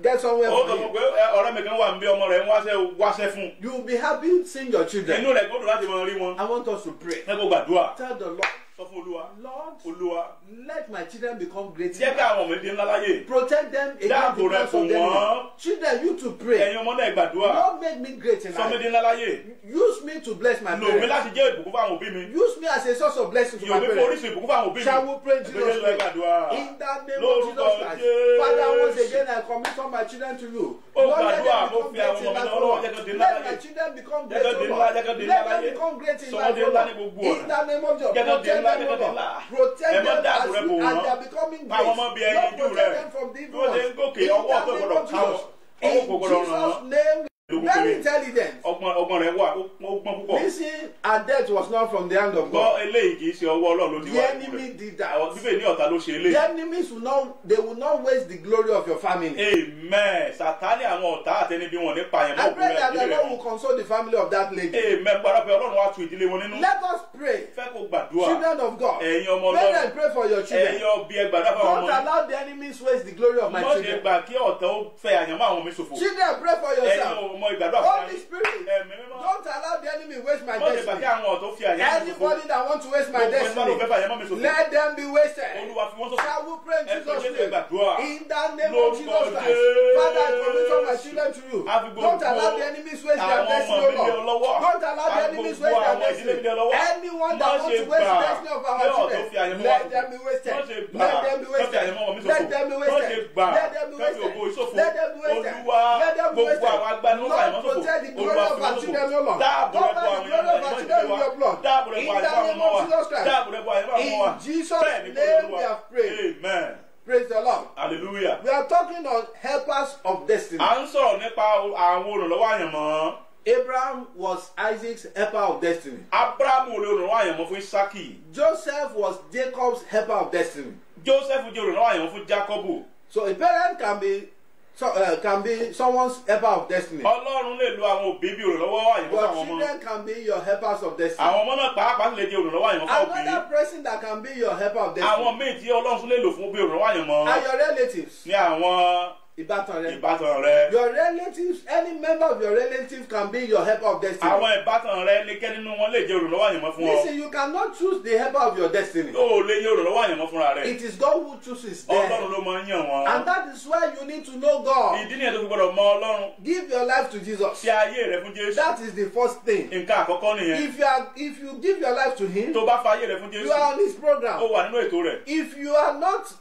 get somewhere ó for sọ fún him. pé ọ̀rẹ́ mi kan wà ń bí ọmọ rẹ̀ ń wáṣẹ́ fún. You will be happy seeing your children. inú rẹ̀ gbọ́dọ̀ láti máa rí wọn. I want us to pray. kẹ́kọ̀ọ́ gbàdúrà. Tell the Lord, sọ fún Olúwa. Lord, Olúwa. let my children become great. jẹ́ kí àwọn ọmọ mi di ńlá láyé. Protect them against Dáàbò the rẹ plans fún of them. wọn. Children, you to pray. ẹ̀yin ọmọ náà gbàdúrà. Lord, make me great in sọ mi life. di ńlá láyé. Use me to bless my lò mí parents. láti jẹ́ ìbùkún fún àwọn òbí mi. Use me as a source of blessing to yóò my mi fún parents. orísun ìbùkún fún àwọn òbí mi. Shall we pray in Ẹgbẹ́ Jesus' Jésù ẹ gbàdúrà. name? In the name of Lórúkọ Jesus Christ. Jésù. Father, once again, I commit all my children to you. Ó Lord, let gbàdúrà, them mo become fi àwọn great in ọmọ mi life, lọ́wọ́, Lord. jẹ́ kí wọ́n di ńlá Let láyé. my children become Jẹ́ great, kí wọ́n di Lord. ńlá, jẹ́ kí wọ́n di ńlá Let them láyé. become great in Sọ wọ́n life, di ńlá ní Lord. gbogbo In ọ̀nà. the name of Jesus, Jẹ́ kí wọ́n di protect ńlá, them, jẹ́ kí wọ́n di Lord. ńlá. Protect Ẹ má them dáàbò as rẹ bò they wọ́n. are becoming Káwọn great. ọmọ bí ẹyin Lord, ojú protect rẹ. them from the Bí evil wọ́n ṣe ones. ń gòkè, In ọwọ́ ọ̀tọ̀ the name gbọ́dọ̀ of káwọ́. Jesus. Ọwọ́ In kò gbọ́dọ̀ ràn Jesus' án. name, very intelligent. ọgbọ́n rẹ̀ wà ó gbọ́n púpọ̀. Listen, and death was not from the hand of gbọ́ God. eléyìí kì í ṣe ọwọ́ Ọlọ́run ló ti The wá. enemy did that. àwọn bíbélì ní ọ̀tá ló ṣe The eléyìí. enemies will not waste the glory of your family. amen. Sátánì àwọn ọ̀tá àtẹni bí wọn nípa yẹn I mọ́ pray that the ìdílé Lord rẹ̀. will console the family of that lady. amen. parapẹ Ọlọ́run wá tu ìdílé wọn nínú. Let us pray. fẹ́ kó gbàdúrà. Children of God. ẹ̀yin ọmọ Parents, Ọlọ́run. pray for your ẹ̀yin children. ọbí ẹgbàdá fún àwọn Don't ọmọ. allow the enemies waste the glory of my má ṣe children. gbà kí ọ̀tá ó fẹ́ àyànmọ́ àwọn mi ṣòfò. Children, pray for ẹ̀yin yourself. ọmọ ìgbàdúrà fún Holy Spirit, ẹ̀mí mímọ́. don't allow the enemy waste my má ṣe gbà kí destiny. àwọn ọ̀tá ó fi àyànmọ́ mi ṣòfò. Anybody that wants to waste my gbogbo ẹni bá ló fẹ́ destiny, fẹ́ àyànmọ́ mi ṣòfò. let them be wasted. Olúwa fi wọ́n ṣòfò. Shall we pray in Ẹ pé Jesus' Jésù name? gbàdúrà. In the name of Lórúkọ Jesus Christ. Jésù. Father, I commit all my children to you. A fi gbogbo Don't allow the enemies waste their àwọn destiny, ọmọ mi lé O ọ Lord. lọ́wọ́. Don't allow the A enemies gbogbo waste their àwọn ìdílé mi lé ọ destiny. lọ́wọ́. Anyone Má that wants ṣe to waste gbà the destiny of kí our ọ̀tá children, fi àyànmọ́ wa let ṣòfò. them be wasted. Má ṣe gbà Let them be kí ọ̀tá wasted. àyànmọ́ mi ṣòfò. Let them be Má ṣe wasted. gbà Let them be kí ọ̀tá ògo wasted. ìṣòfò. Let them be wasted. Olúwa Let them be gbogbo wasted. àwọn agbaniwọ́n Lord, àyànmọ́ ṣòfò. protect the glory Olúwa of fi our wọ́n children, ṣòfò. O Lord. Dáàbò rẹ̀ Cover bò the àwọn glory of our children with your blood. Dáàbò rẹ̀ In bò the àyànmọ́ name ọmọ wa. of Jesus Christ. Dáàbò rẹ̀ bò àyànmọ́ ọmọ wa. In Jesus' Bẹ́ẹ̀ ni kò name Olúwa. we have prayed. Amen. Praise the Lord. Hallelujah. We are talking on helpers of destiny. À ń sọ̀rọ̀ nípa àwọn olùrànlọ́wọ́ àyànmọ́. Abraham was Isaac's helper of destiny. Ábúráhámù olùrànlọ́wọ́ àyànmọ́ fún Ísákì. Joseph was Jacob's helper of destiny. Jósẹ́fù jẹ́ olùrànlọ́wọ́ àyànmọ́ fún Jákọ́bù. So a parent can be can be someone's helper of destiny. Ọlọ́run lè lo àwọn òbí bí olùrànlọ́wọ́ àyànmọ́ Your fún àwọn ọmọ. children can be your helpers of destiny. Àwọn ọmọ náà pàápàá sì lè jẹ́ olùrànlọ́wọ́ àyànmọ́ fún òbí. Another person that can be your helper of destiny Àwọn míì tí Ọlọ́run tún lè lò fún bí olùrànlọ́wọ́ àyànmọ́ are your relatives. ní àwọn Ìbátan rẹ. ìbátan rẹ. Your relatives, any member of your relative can be your helper of destiny. Àwọn ìbátan rẹ nìkẹ́ nínú wọn lè jẹ́ olùrànlọ́wọ́ àyànmọ́ fún ọ. Listen, you cannot choose the helper of your destiny. O lè yẹ olùrànlọ́wọ́ àyànmọ́ fúnra rẹ̀. It is God who chooses them. Ọlọ́run ló máa ń yàn wọ́n. And that is why you need to know God. Ìdí nìyẹn tó fi gbọ́dọ̀ mọ Ọlọ́run. Give your life to Jesus. Fi ayé rẹ fún Jésù. That is the first thing. Nǹkan àkọ́kọ́ nìyẹn. If you give your life to Him, Tó bá fa ayé rẹ fún you Jésù, are on His ó program. wà nínú ètò rẹ̀. If you are not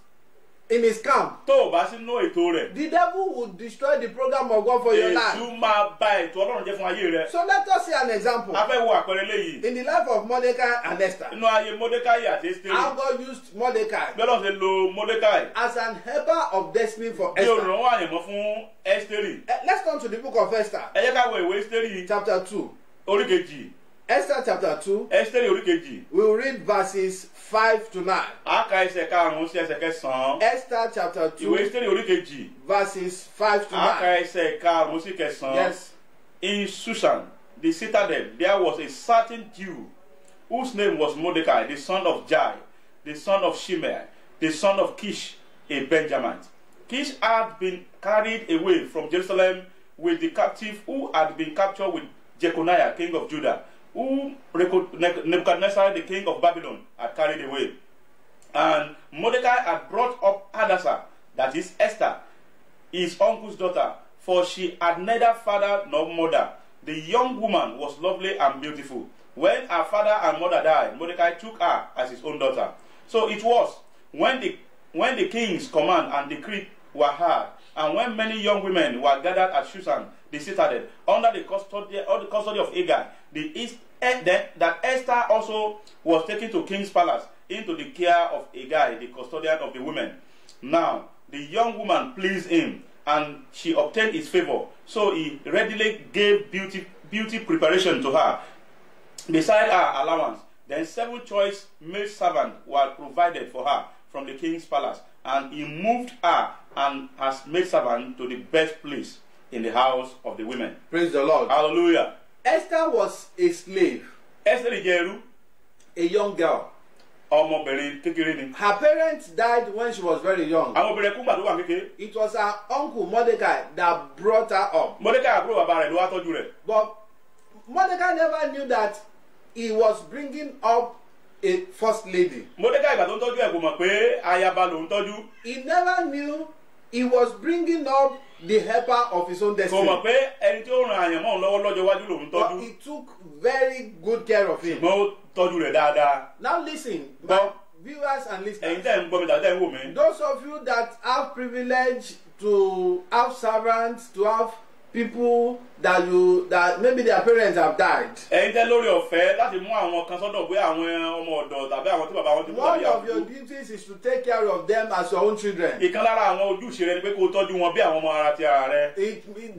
in His camp, Tó o bá sínú ètò rẹ̀, the devil will destroy the program of God for your life. Èṣù máa ba ètò Ọlọ́run jẹ́ fún ayé rẹ. So let us see an example A fẹ́ wo àpẹẹrẹ léyìí. in the life of Mordecai and Esther. Nínú ayé Mọ́dékáì àti Ẹ́sítérì. How God used Mordecai Bí Ọlọ́run ṣe lo Mọ́dékáì as an helper of destiny for bí Esther. olùrànlọ́wọ́ àyànmọ́ fún Ẹ́sítérì. Let's turn to the book of Esther, Ẹ jẹ́ ká wo ìwé Ẹ́sítérì chapter 2. orí kejì. Esther chapter 2, Ẹ́sítérì orí kejì. we will read verses 5 to 9. A ka ẹsẹ̀ karùn-ún sí ẹsẹ̀ kẹsàn-án. Esther chapter Ìwé 2, Ẹ́sítérì orí kejì. verses 5 to A ka 9. ẹsẹ̀ karùn-ún sí kẹsàn-án. Yes. In Shushan, the citadel, there was a certain Jew whose name was Mordecai, the son of Jai, the son of Shimei, the son of Kish, a Benjamite. Kish had been carried away from Jerusalem with the captive who had been captured with Jeconiah, king of Judah, whom Nebuchadnezzar, the king of Babylon, had carried away. And Mordecai had brought up Hadassah, that is Esther, his uncle's daughter, for she had neither father nor mother. The young woman was lovely and beautiful. When her father and mother died, Mordecai took her as his own daughter. So it was when the king's command and decree were heard, and when many young women were gathered at Shushan, the citadel, under the custody of Hegai, that Esther also was taken to king's palace into the care of Hegai, the custodian of the women. Now the young woman pleased him, and she obtained his favor. So he readily gave beauty preparation to her, beside her allowance. Then 7 choice maid servants were provided for her from the king's palace, and he moved her and as maid servant to the best place in the house of the women. Praise the Lord. Hallelujah. Esther was a slave, Esther jẹ́ ẹrú, a young girl. ọmọbìnrin kékeré ni. Her parents died when she was very young. Àwọn obìnrin kúgbà tó wà kékeré. It was her uncle Mordecai that brought her up. Mordecai àbúrò bàbá rẹ̀ ló wá tọ́jú rẹ̀. But Mordecai never knew that he was bringing up a first lady. Mordecai ìgbà tó ń tọ́jú ẹ̀ kò mọ̀ pé ayaba ló ń tọ́jú. He never knew he was bringing up the helper of his own Kò destiny. mọ̀ pé ẹni tí ó ràn àyànmọ́ òun lọ́wọ́ lọ́jọ́ iwájú lòun But tọ́jú. he took very good care of him. Ṣùgbọ́n ó tọ́jú rẹ̀ dáadáa. Now listen, my viewers and Ẹ̀yin listeners. tẹ́ ń gbọ́ mi tàbí tẹ́ ń wò mí. Those of you that have privilege to have servants, to have people that maybe their parents have died. Ẹ̀yin tẹ́ lórí ọ̀fẹ́ láti mú àwọn kan sọ́dọ̀ pé àwọn ọmọ ọ̀dọ̀ tàbí àwọn tí bàbá wọn ti kú One tàbí of your àbúrò. duties is to take care of them as your own children. Ìkan lára àwọn ojúṣe rẹ ni pé kó o tọ́jú wọn bí àwọn ọmọ ara ti ara rẹ.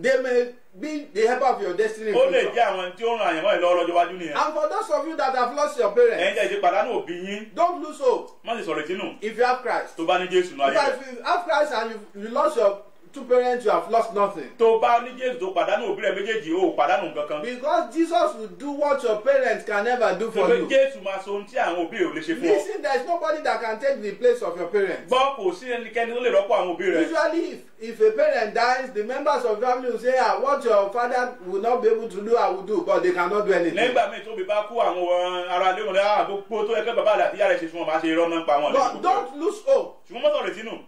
They may be the helper of your destiny. Ó lè jẹ́ àwọn tí ó ràn àyànmọ́ ẹ̀ lọ́wọ́ lọ́jọ́ iwájú nìyẹn. And for those of you that have lost your parents, Ẹ̀yin tẹ́ ti pàdánù òbí yín. don't lose hope Má sì sọ̀rọ̀ ìtinú if you have Christ. tó bá ní Jésù náà Because ayé rẹ̀. if you have Christ and you lost your 2 parents, you have lost nothing. Tó bá ní Jésù tó pàdánù òbí rẹ̀ méjèèjì ó pàdánù nǹkan kan. Because Jesus will do what your parents can never do for Pé you. Jésù máa so ohun tí àwọn òbí rẹ̀ ò lè ṣe fún ọ. Listen, there is nobody that can take the place of your parents. Gbọ́ kò sí ẹnikẹ́ni tó lè rọ́pò àwọn òbí rẹ̀. Usually, if a parent dies, the members of the family will say, what your father will not be able to do, I will do, but they cannot do anything. Nígbà míì tóbi bá kú àwọn ará ilé wọn ní àgbógbó tó yẹ kí bàbá rẹ̀ àti ìyá rẹ̀ ṣe fún wọn máa ṣe irọ́ náà pa wọn. But don't lose hope. Ṣùgbọ́n mọ́tò rẹ̀ sínú.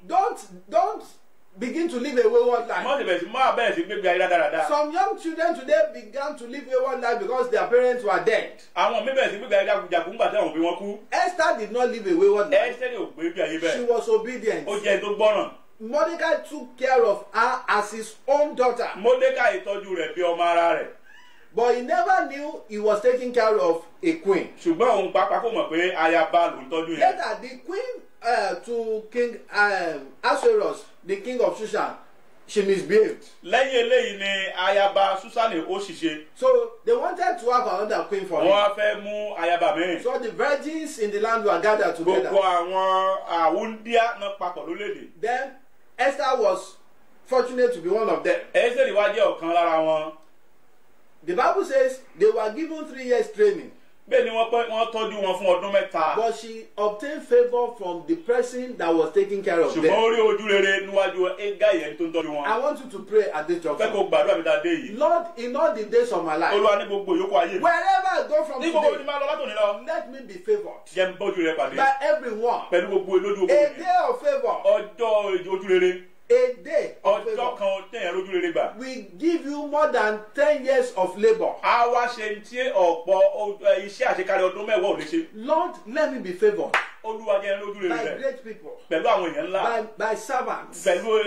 Don't begin to live a wayward life. Mọ́tò bẹ̀rẹ̀ sí máa bẹ̀rẹ̀ sí gbégbé ayé dáradára. Some young children today began to live a wayward life because their parents were dead. Àwọn mi bẹ̀rẹ̀ sí gbégbé ayé jákujàku ńgbà tí àwọn òbí wọn kú. Esther did not live a wayward life. Ẹ́sítérì ò gbé bí ayé She bẹ́ẹ̀. was obedient. Ó jẹ́ ẹni tó gbọ́ràn. Mordecai took care of her as his own daughter. Mọ́dékáì tọ́jú rẹ̀ bí ọmọ ara rẹ̀. But he never knew he was taking care of a queen. Ṣùgbọ́n òun pàápàá kò mọ̀ pé ayaba ló ń tọ́jú yẹn. Later, the queen to King Ahasuerus, the king of Shushan, she misbehaved. Lẹ́yìn eléyìí ni ayaba Súsánì ó ṣìṣe. So they wanted to have another queen for Wọ́n him. á fẹ́ mú ayaba mìíràn. So the virgins in the land were gathered together. Gbogbo àwọn àwúndíá náà papọ̀ lórílẹ̀-èdè. Then Esther was fortunate to be one of them. Ẹ́sítérì wá jẹ́ ọ̀kan lára wọn. The Bible says they were given 3 years training. Bẹ́ẹ̀ ni wọ́n tọ́jú wọn fún ọdún mẹ́ta. But she obtained favor from the person that was taking care of them. Ṣùgbọ́n ó rí ojú rere níwájú Hegai ẹni tó ń tọ́jú wọn. I want you to pray at this Fẹ́ kó junction. gbàdúrà mi dáadé yìí. Lord, in all the days of my life, Olúwa ní gbogbo ìyókù ayé mi. wherever I go from Ní gbogbo today, ní máa lọ látòní lọ. let me be favored Jẹ́ ń bọ́jú rẹ pàdé. by everyone. Pẹ̀lú gbogbo olójú A ogun mi. day of favor, Ọjọ́ ojú rere. a day of Ọjọ́ favor. kan tẹ̀yẹ̀ lójú rere gbà. We give you more than 10 years of labor. A wá ṣe tí ọ̀pọ̀ iṣẹ́ àṣekárí ọdún mẹ́wàá ò lè ṣe. Lord, let me be favored Olúwa jẹ́ lójú rere by rẹ̀. great people, Pẹ̀lú àwọn èèyàn ńlá. by servants. Pẹ̀lú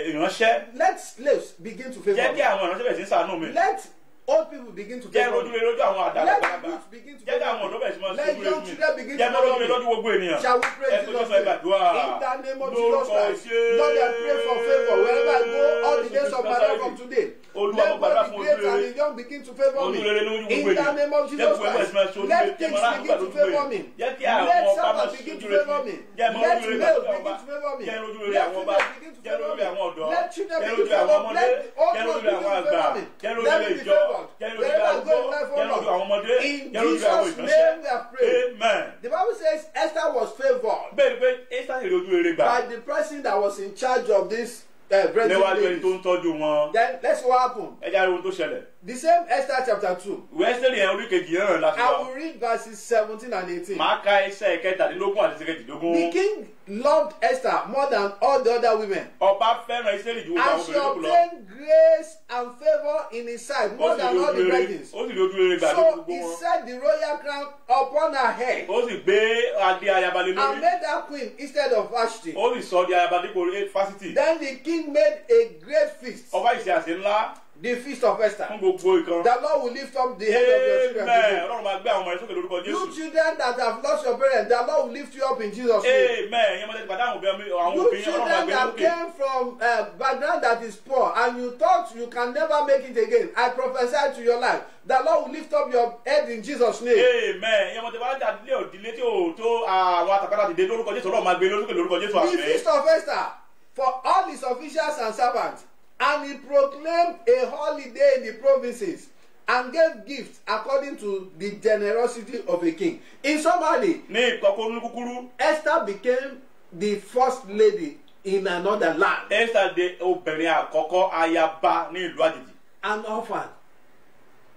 ìránṣẹ́. Let slaves begin to favor Jẹ́ kí me. àwọn ìránṣẹ́ bẹ̀rẹ̀ sí ṣàánú mi. Let old people begin to Jẹ́ favor lójú me. rere lójú àwọn àdàlọ́ Let gbàgbà. the youth begin to Jẹ́ kí àwọn favor ọ̀dọ́ me. bẹ̀rẹ̀ sí máa ṣe Let ojú young rere children mi. begin Jẹ́ to mọ́ lójú favor rere me. lójú gbogbo ènìyàn. Shall we pray Ẹ Jesus' fojú sọ name? ìgbàdúrà. In the name of Jesus Lórúkọ Christ. Jésù. Lord, I pray for favor wherever I go all the days of my life from today. Olúwa mo Let gbàdúrà both fún the great ojú rere. and the young begin to favor me. Ojú rere lójú In gbogbo the ènìyàn. name of Jẹ́ Jesus gbogbo ẹgbẹ́ Christ. ìsinmi aṣọ ojú Let rere. kings Jẹ́ mọ́ begin to láti favor gbàdúrà me. Jẹ́ kí Let àwọn ọba máa servants ṣe begin ojú to rere favor fún mi. me. Jẹ́ mọ́ Let ojú rere males gbàdúrà begin ọba. to favor me. Jẹ́ lójú rere Let àwọn ọba. females begin to Jẹ́ favor lójú me. rere àwọn ọ̀dọ́. Let children Jẹ́ begin lójú to rere àwọn favor me. ọmọdé. Let the old Jẹ́ ones lójú rere begin àwọn to àgbà. favor me. Jẹ́ lójú Let rere me be ìjọ. favored. Jẹ́ lójú rere Wherever I go àgbo. in life, Jẹ́ lójú àwọn ọmọdé. in Jẹ́ lójú àwọn Jesus' ìránṣẹ́. name we have prayed. Amen. The Bible says Esther was favored Bẹ́ẹ̀ ni pé Ẹ́sítérì rí ojú rere gbà. by the person that was in charge of this breastfeeding Níwájú ẹni tó ladies. ń tọ́jú wọn. Then let's see what happened. Ẹ jẹ́ ohun tó ṣẹlẹ̀. The same Esther chapter 2. Ìwé Ẹ́sítérì yẹn orí kejì yẹn láti I wá. will read verses 17 and 18. Màá ka ẹsẹ̀ kẹtàdínlógún àti kejìdínlógún. The king loved Esther more than all the other women. Ọba fẹ́ràn Ẹ́sítérì ju gbogbo And àwọn she obìnrin tó kù lọ. obtained grace and favor in his sight more than all the virgins. Ó sì rí ojú rere gbà ní So gbogbo he wọn. set the royal crown upon her head Ó sì gbé adé ayaba lé and lórí. made her queen instead of Vashti. Ó sì sọ di ayaba dípò fásitì. Then the king made a great feast, Ọba ìṣe àṣẹ ńlá the feast of Esther. fún gbogbo ìkan. The Lord will lift up the head of your children Amen. today. Ọlọ́run máa gbé àwọn ọmọ rẹ̀ sókè lórúkọ You Jésù. children that have lost your parents, the Lord will lift you up in Jesus' name. Amen. Ìyẹn mọ́tẹ́ ti pàdé àwọn òbí àwọn You òbí Ọlọ́run máa children gbé that lókè. came from a background that is poor and you thought you can never make it again, I prophesy to your life. The Lord will lift up your head in Jesus' name. Amen. Ìyẹn mọ́tẹ́ wàá dà lé òdìlé tí ò tó àwọn àtàkàtà ti dé lórúkọ Jésù. Ọlọ́run máa gbé lókè lórúkọ Jésù. The Àmín. feast of Esther for all his officials and servants, and he proclaimed a holiday in the provinces and gave gifts according to the generosity of a king. In summary, Ní ìkọ̀kọ̀ ní kúkúrú, Esther became the first lady in another land, Ẹ́sítérì di obìnrin àkọ́kọ́ ayaba ní ìlú àjèjì. an orphan.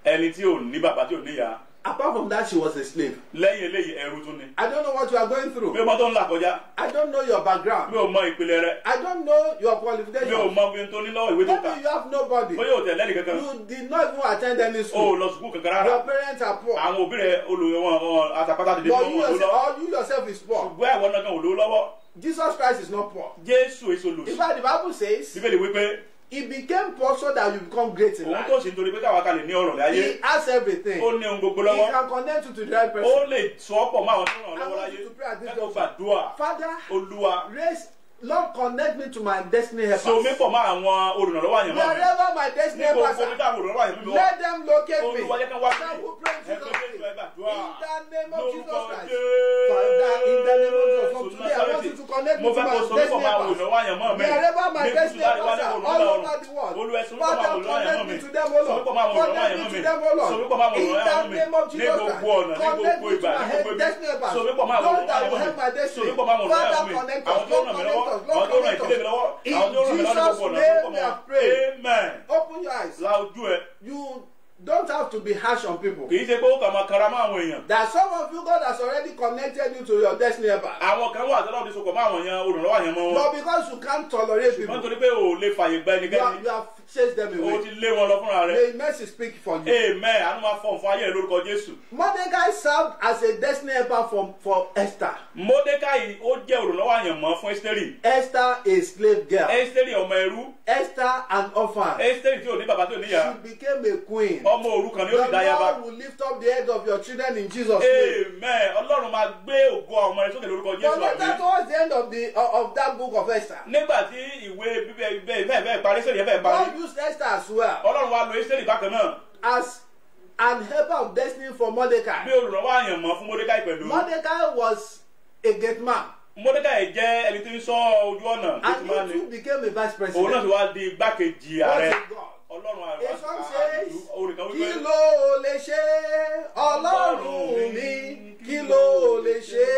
Ẹni tí ò ní bàbá tí ò ní ìyá. Apart from that, she was a slave. Lẹ́yìn eléyìí ẹrú tún ni. I don't know what you are going Mi through. ò mọ tó ń là kọjá. I don't know your Mi background. ò mọ ìpìlẹ̀ rẹ̀. I don't know your Mi ò qualifications. mọ bí n tó ní lọ́wọ́ ìwé tó kà. Maybe you have nobody. Bóyá ò tẹ̀ lẹ́nì kankan. You did not even attend any O ò school. lọ sùkúù kankan rárá. Your parents are poor. Àwọn òbí rẹ̀ olùwọ̀n àtàpátá ti dé But fún you wọn lọ́wọ́. yourself, or you yourself is poor. Ṣùgbọ́n ẹ̀wọ̀n náà kan ò lówó lọ́wọ́. Jesus Christ is not poor. Jésù èso In lòsì. fact, the Bible says Bíbélì wípé he became poor so that you become great in òun life. tó sì ń torí pé káwa ká lè ní ọ̀rọ̀ láyé. He has everything. Ó ní ohun gbogbo He lọ́wọ́. can connect you to the right Ó person. lè sọ ọ́ pọ̀ mọ́ àwọn tó ràn ọ́ I lọ́wọ́ want láyé. you to pray at this Kẹ́kọ̀ọ́ junction. gbàdúrà. Father, Olúwa. raise, Lord, connect me to my destiny So mi helpers. pọ̀ mọ́ àwọn olùrànlọ́wọ́ àyànmọ́ mi. Wherever my destiny Ní gbogbo helpers ibi are, táwọn olùrànlọ́wọ́ àyànmọ́ mi wà. let them locate me. Olúwa jẹ́ kí wọ́n wá Now we pray in Jesus' name. In the name of Jesus Lórúkọ Christ. Father, in the name of Jesus, from Jésù today I want you to connect me mo to fẹ́ kó my so destiny nípò máa helpers. olùrànlọ́wọ́ àyànmọ́ mi. Wherever my Ní destiny kùtù helpers láti are, wá all ní over the world. Olúwa ẹ̀sùn nípò máa Father, olùrànlọ́wọ́ connect àyànmọ́ me mi. to them, O Sọ nípò Lord. máa olùrànlọ́wọ́ Connect àyànmọ́ me mi. to them, O Lord. Sọ nípò máa In olùrànlọ́wọ́ àyànmọ́ the mi. name of Ní Jesus gbogbo Christ. ọ̀nà, ní Connect gbogbo me to ìgbà, my ní gbogbo ibi. destiny helpers. Sọ nípò máa Those olùrànlọ́wọ́ that will àyànmọ́ help mi. my Sọ destiny. nípò máa olùrànlọ́wọ́ Father, àyànmọ́ mi. connect Àwọn us. tó Lord, ràn mí connect lọ́wọ́. us. Lord, Àwọn tó ràn connect ìdílé mi us. lọ́wọ́. In Àwọn tó ràn mí lọ́wọ́ ní Jesus' gbogbo ọ̀nà. name we have prayed. Amen. Open your eyes. La ojú ẹ. You don't have to be harsh on people. Kì í ṣe pé ó kàn máa kara mọ́ àwọn èèyàn. There are some of you, God has already connected you to your destiny helpers. Àwọn kan wà tọ́lọ́ ti sokọ̀ mọ́ àwọn èèyàn olùrànlọ́wọ́ àyànmọ́ wọn. But because you can't tolerate Wọ́n people, torí pé o ò lè fàyè gba ẹnikẹ́ni. you have chased them O away. ti lé wọn lọ fúnra rẹ̀. May mercy speak for you. Amen. Àánú máa fọ̀n fún ayé rẹ̀ lórúkọ Jésù. Mordecai served as a destiny helper for Esther. Mọ́dékáì ó jẹ́ olùrànlọ́wọ́ àyànmọ́ fún Ẹ́sítérì. Esther, a slave girl. Ẹ́sítérì ọmọ ẹrú. Esther, an orphan. Ẹ́sítérì tí ò ní bàbá tí ò níyà. She became a queen. Ọmọ òrukàn ni ó The fi dáyàbá. Lord will lift up the head of your children in Jesus' name. Amen. Ọlọ́run máa gbé ògo àwọn ọmọ rẹ̀ sókè lórúkọ But Jésù later, àmín. towards the end of that book of Esther, Nígbà tí ìwé bíbẹ̀ ìfẹ́ parí sẹ́yìn ìfẹ́ parí. God used Esther as well Ọlọ́run wá lo Ẹ́sítérì bákan náà. as an helper of destiny for Mordecai. Bí olùrànlọ́wọ́ àyànmọ́ fún Mọ́dékáì pẹ̀lú. Mordecai was a gate man. Mordecai jẹ́ ẹni tí ń sọ ojú ọ̀nà. And he too became a vice Òun náà president. ti wá di igbákejì ààrẹ. What a God. Ọlọ́run A song says, orin kan kí wípé. ló lè ṣe Ọlọ́run mi, kí ló lè ṣe,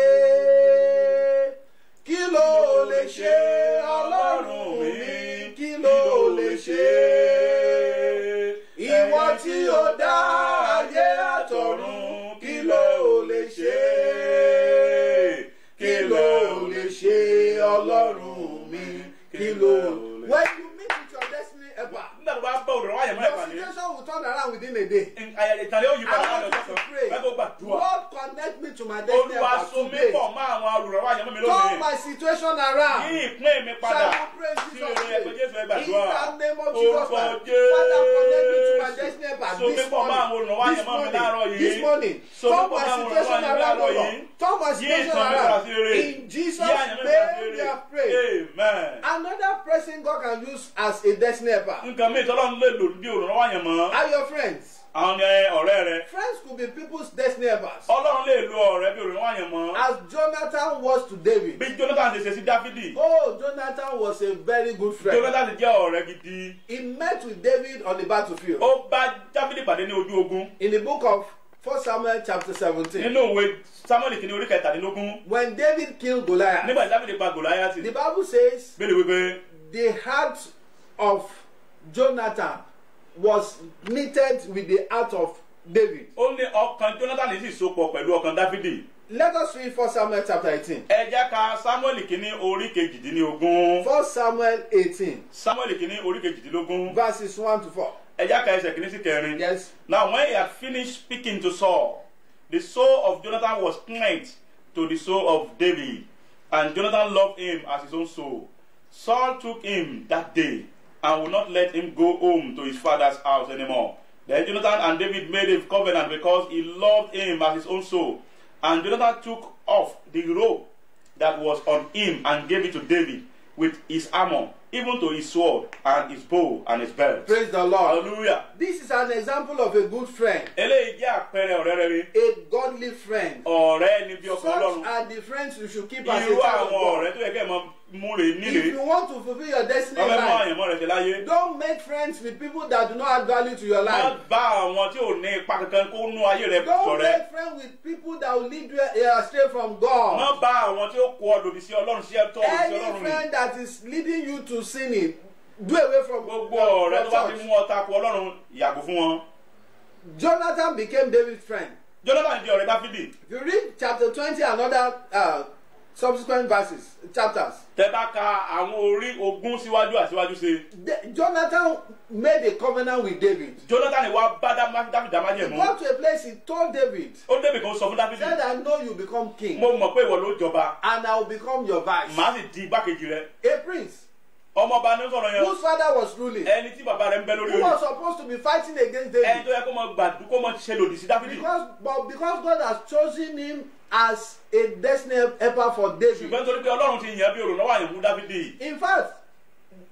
kí ló lè ṣe Ọlọ́run mi, kí ló lè ṣe, ìwọ tí ó dá ayé àtọ̀run, kí ló lè ṣe, kí ló lè ṣe Ọlọ́run mi, kí ló. When you meet with your destiny helper, Nígbà tó bá bá òdòdó wáyé mọ́ your ìpàdé. situation will turn around within a day. Ìtàlẹ́ òyìnbó I àwọn want ọ̀dọ́ you to kan. pray. Bẹ́ẹ̀ tó gbàdúrà. Lord, connect me to my destiny Olúwa helper so mí today. pọ̀ mọ́ àwọn olùrànwọ́ àyẹ̀mọ́ mi Turn lónìí. my situation around. Yí ìpín mi padà. Shall we pray Sí Jesus' orí ẹgbẹ́ name? Jésù In ẹgbàdúrà. the name of Jesus Orúkọ Christ. Jésù. Father, connect me to my destiny helper So mí this pọ̀ mọ́ àwọn olùrànwọ́ morning. àyẹ̀mọ́ mi láàárọ̀ yìí. This morning. So mí Turn pọ̀ my mọ́ àwọn situation olùrànwọ́ àyẹ̀mọ́ around, O láàárọ̀ Lord. yìí. Turn my Yí situation ìtàn mi padà around. sí rere. In Jesus' Yí àyẹ̀mọ́ mi padà sí name we rere. have prayed. Amen. Another person God can use as a destiny helper Nǹkan mi ìtọ́lọ́run lè lò bí olùrànwọ́ àyẹ̀mọ́. are your friends. Àwọn ni ọ̀rẹ́ rẹ. Friends could be people's destiny helpers. Ọlọ́run lè lo ọ̀rẹ́ bí olùrànwọ́ àyẹ̀mọ́. As Jonathan was to David. Bí Jonathan ṣe ṣe sí Dáfídì. Oh, Jonathan was a very good friend. Jonathan jẹ́ ọ̀rẹ́ gidi. He met with David on the battlefield. Ó bá Dáfídì pàdé ní ojú ogun. In the book of 1 Samuel chapter 17. Nínú òwe Samuel kìíní orí kẹtàdínlógún. When David killed Goliath, Nígbà tí Dáfídì pa Gòláyátì. the Bible says Bẹ́ẹ̀ni wípé the heart of Jonathan was knitted with the heart of David. ó ní ọkàn Jonathan sì sopọ̀ pẹ̀lú ọkàn Dáfídì. Let us read 1 Samuel chapter 18. Ẹ jẹ́ ká Samuel kìíní orí kejìdínlógún. 1 Samuel 18, Samuel kìíní orí kejìdínlógún. verses 1 to 4. Ẹ jẹ́ ká ẹsẹ̀ kìíní sí kẹrin. Yes. Now when he had finished speaking to Saul, the soul of Jonathan was knit to the soul of David, and Jonathan loved him as his own soul. Saul took him that day and would not let him go home to his father's house anymore. Then Jonathan and David made a covenant because he loved him as his own soul. And Jonathan took off the robe that was on him and gave it to David with his armor, even to his sword and his bow and his belt. Praise the Lord. Hallelujah. This is an example of a good friend, Eléyìí jẹ́ àpẹẹrẹ ọ̀rẹ́ rere. a godly friend. Ọ̀rẹ́ ni bí ọkọ Such Ọlọ́run. are the friends you should keep as a Irú child of àwọn God. ọ̀rẹ́ tó yẹ kẹ́ ẹ̀ mọ mú rè nílé. If you want to fulfill your destiny in Ọmọ ẹ̀mọ́ life, àyànmọ́ rẹ̀ ṣe láyé. don't make friends with people that do not add value to your Má life. bá àwọn tí ò ní ipa kankan kó nú ayé rẹ̀ Don't ṣọ̀rẹ́. make friends with people that will lead you astray from God. Má bá àwọn tí ó kó ọ lòdì sí Ọlọ́run sí ẹ̀tọ́ òdì sí Any Ọlọ́run ni. friend that is leading you to sinning, do away from Gbogbo ọ̀rẹ́ tó bá church. ti mú ọta kó Ọlọ́run yàgò fún wọn. Jonathan became David's friend. Jonathan di ọ̀rẹ́ Dáfídì. If you read chapter 20 and other subsequent verses, chapters, Tẹ́ bá ka àwọn orí ogún síwájú àsíwájú ṣe. Jonathan made a covenant with David. Jonathan wá bá Dáfídì dá He májẹ̀mú. got to a place, he told David, Ó débi kan sọ fún Dáfídì. said, I know you become king, Mo mọ̀ pé ìwọ ló jọba. and I will become your vice. Màá sì di igbákejì rẹ̀. A prince Ọmọọba ní sọ̀rọ̀ yẹn. whose father was ruling, Ẹni tí bàbá rẹ̀ ń bẹ lórí who oyè. was supposed to be fighting against Ẹni David. tó yẹ kó mọ gbàdú kó mọ ṣe lòdì sí Dáfídì. Because God has chosen him as a destiny helper for David. Ṣùgbọ́n torí pé Ọlọ́run ti yàn bí olùrànlọ́wọ́ àyàn fún Dáfídì. In fact,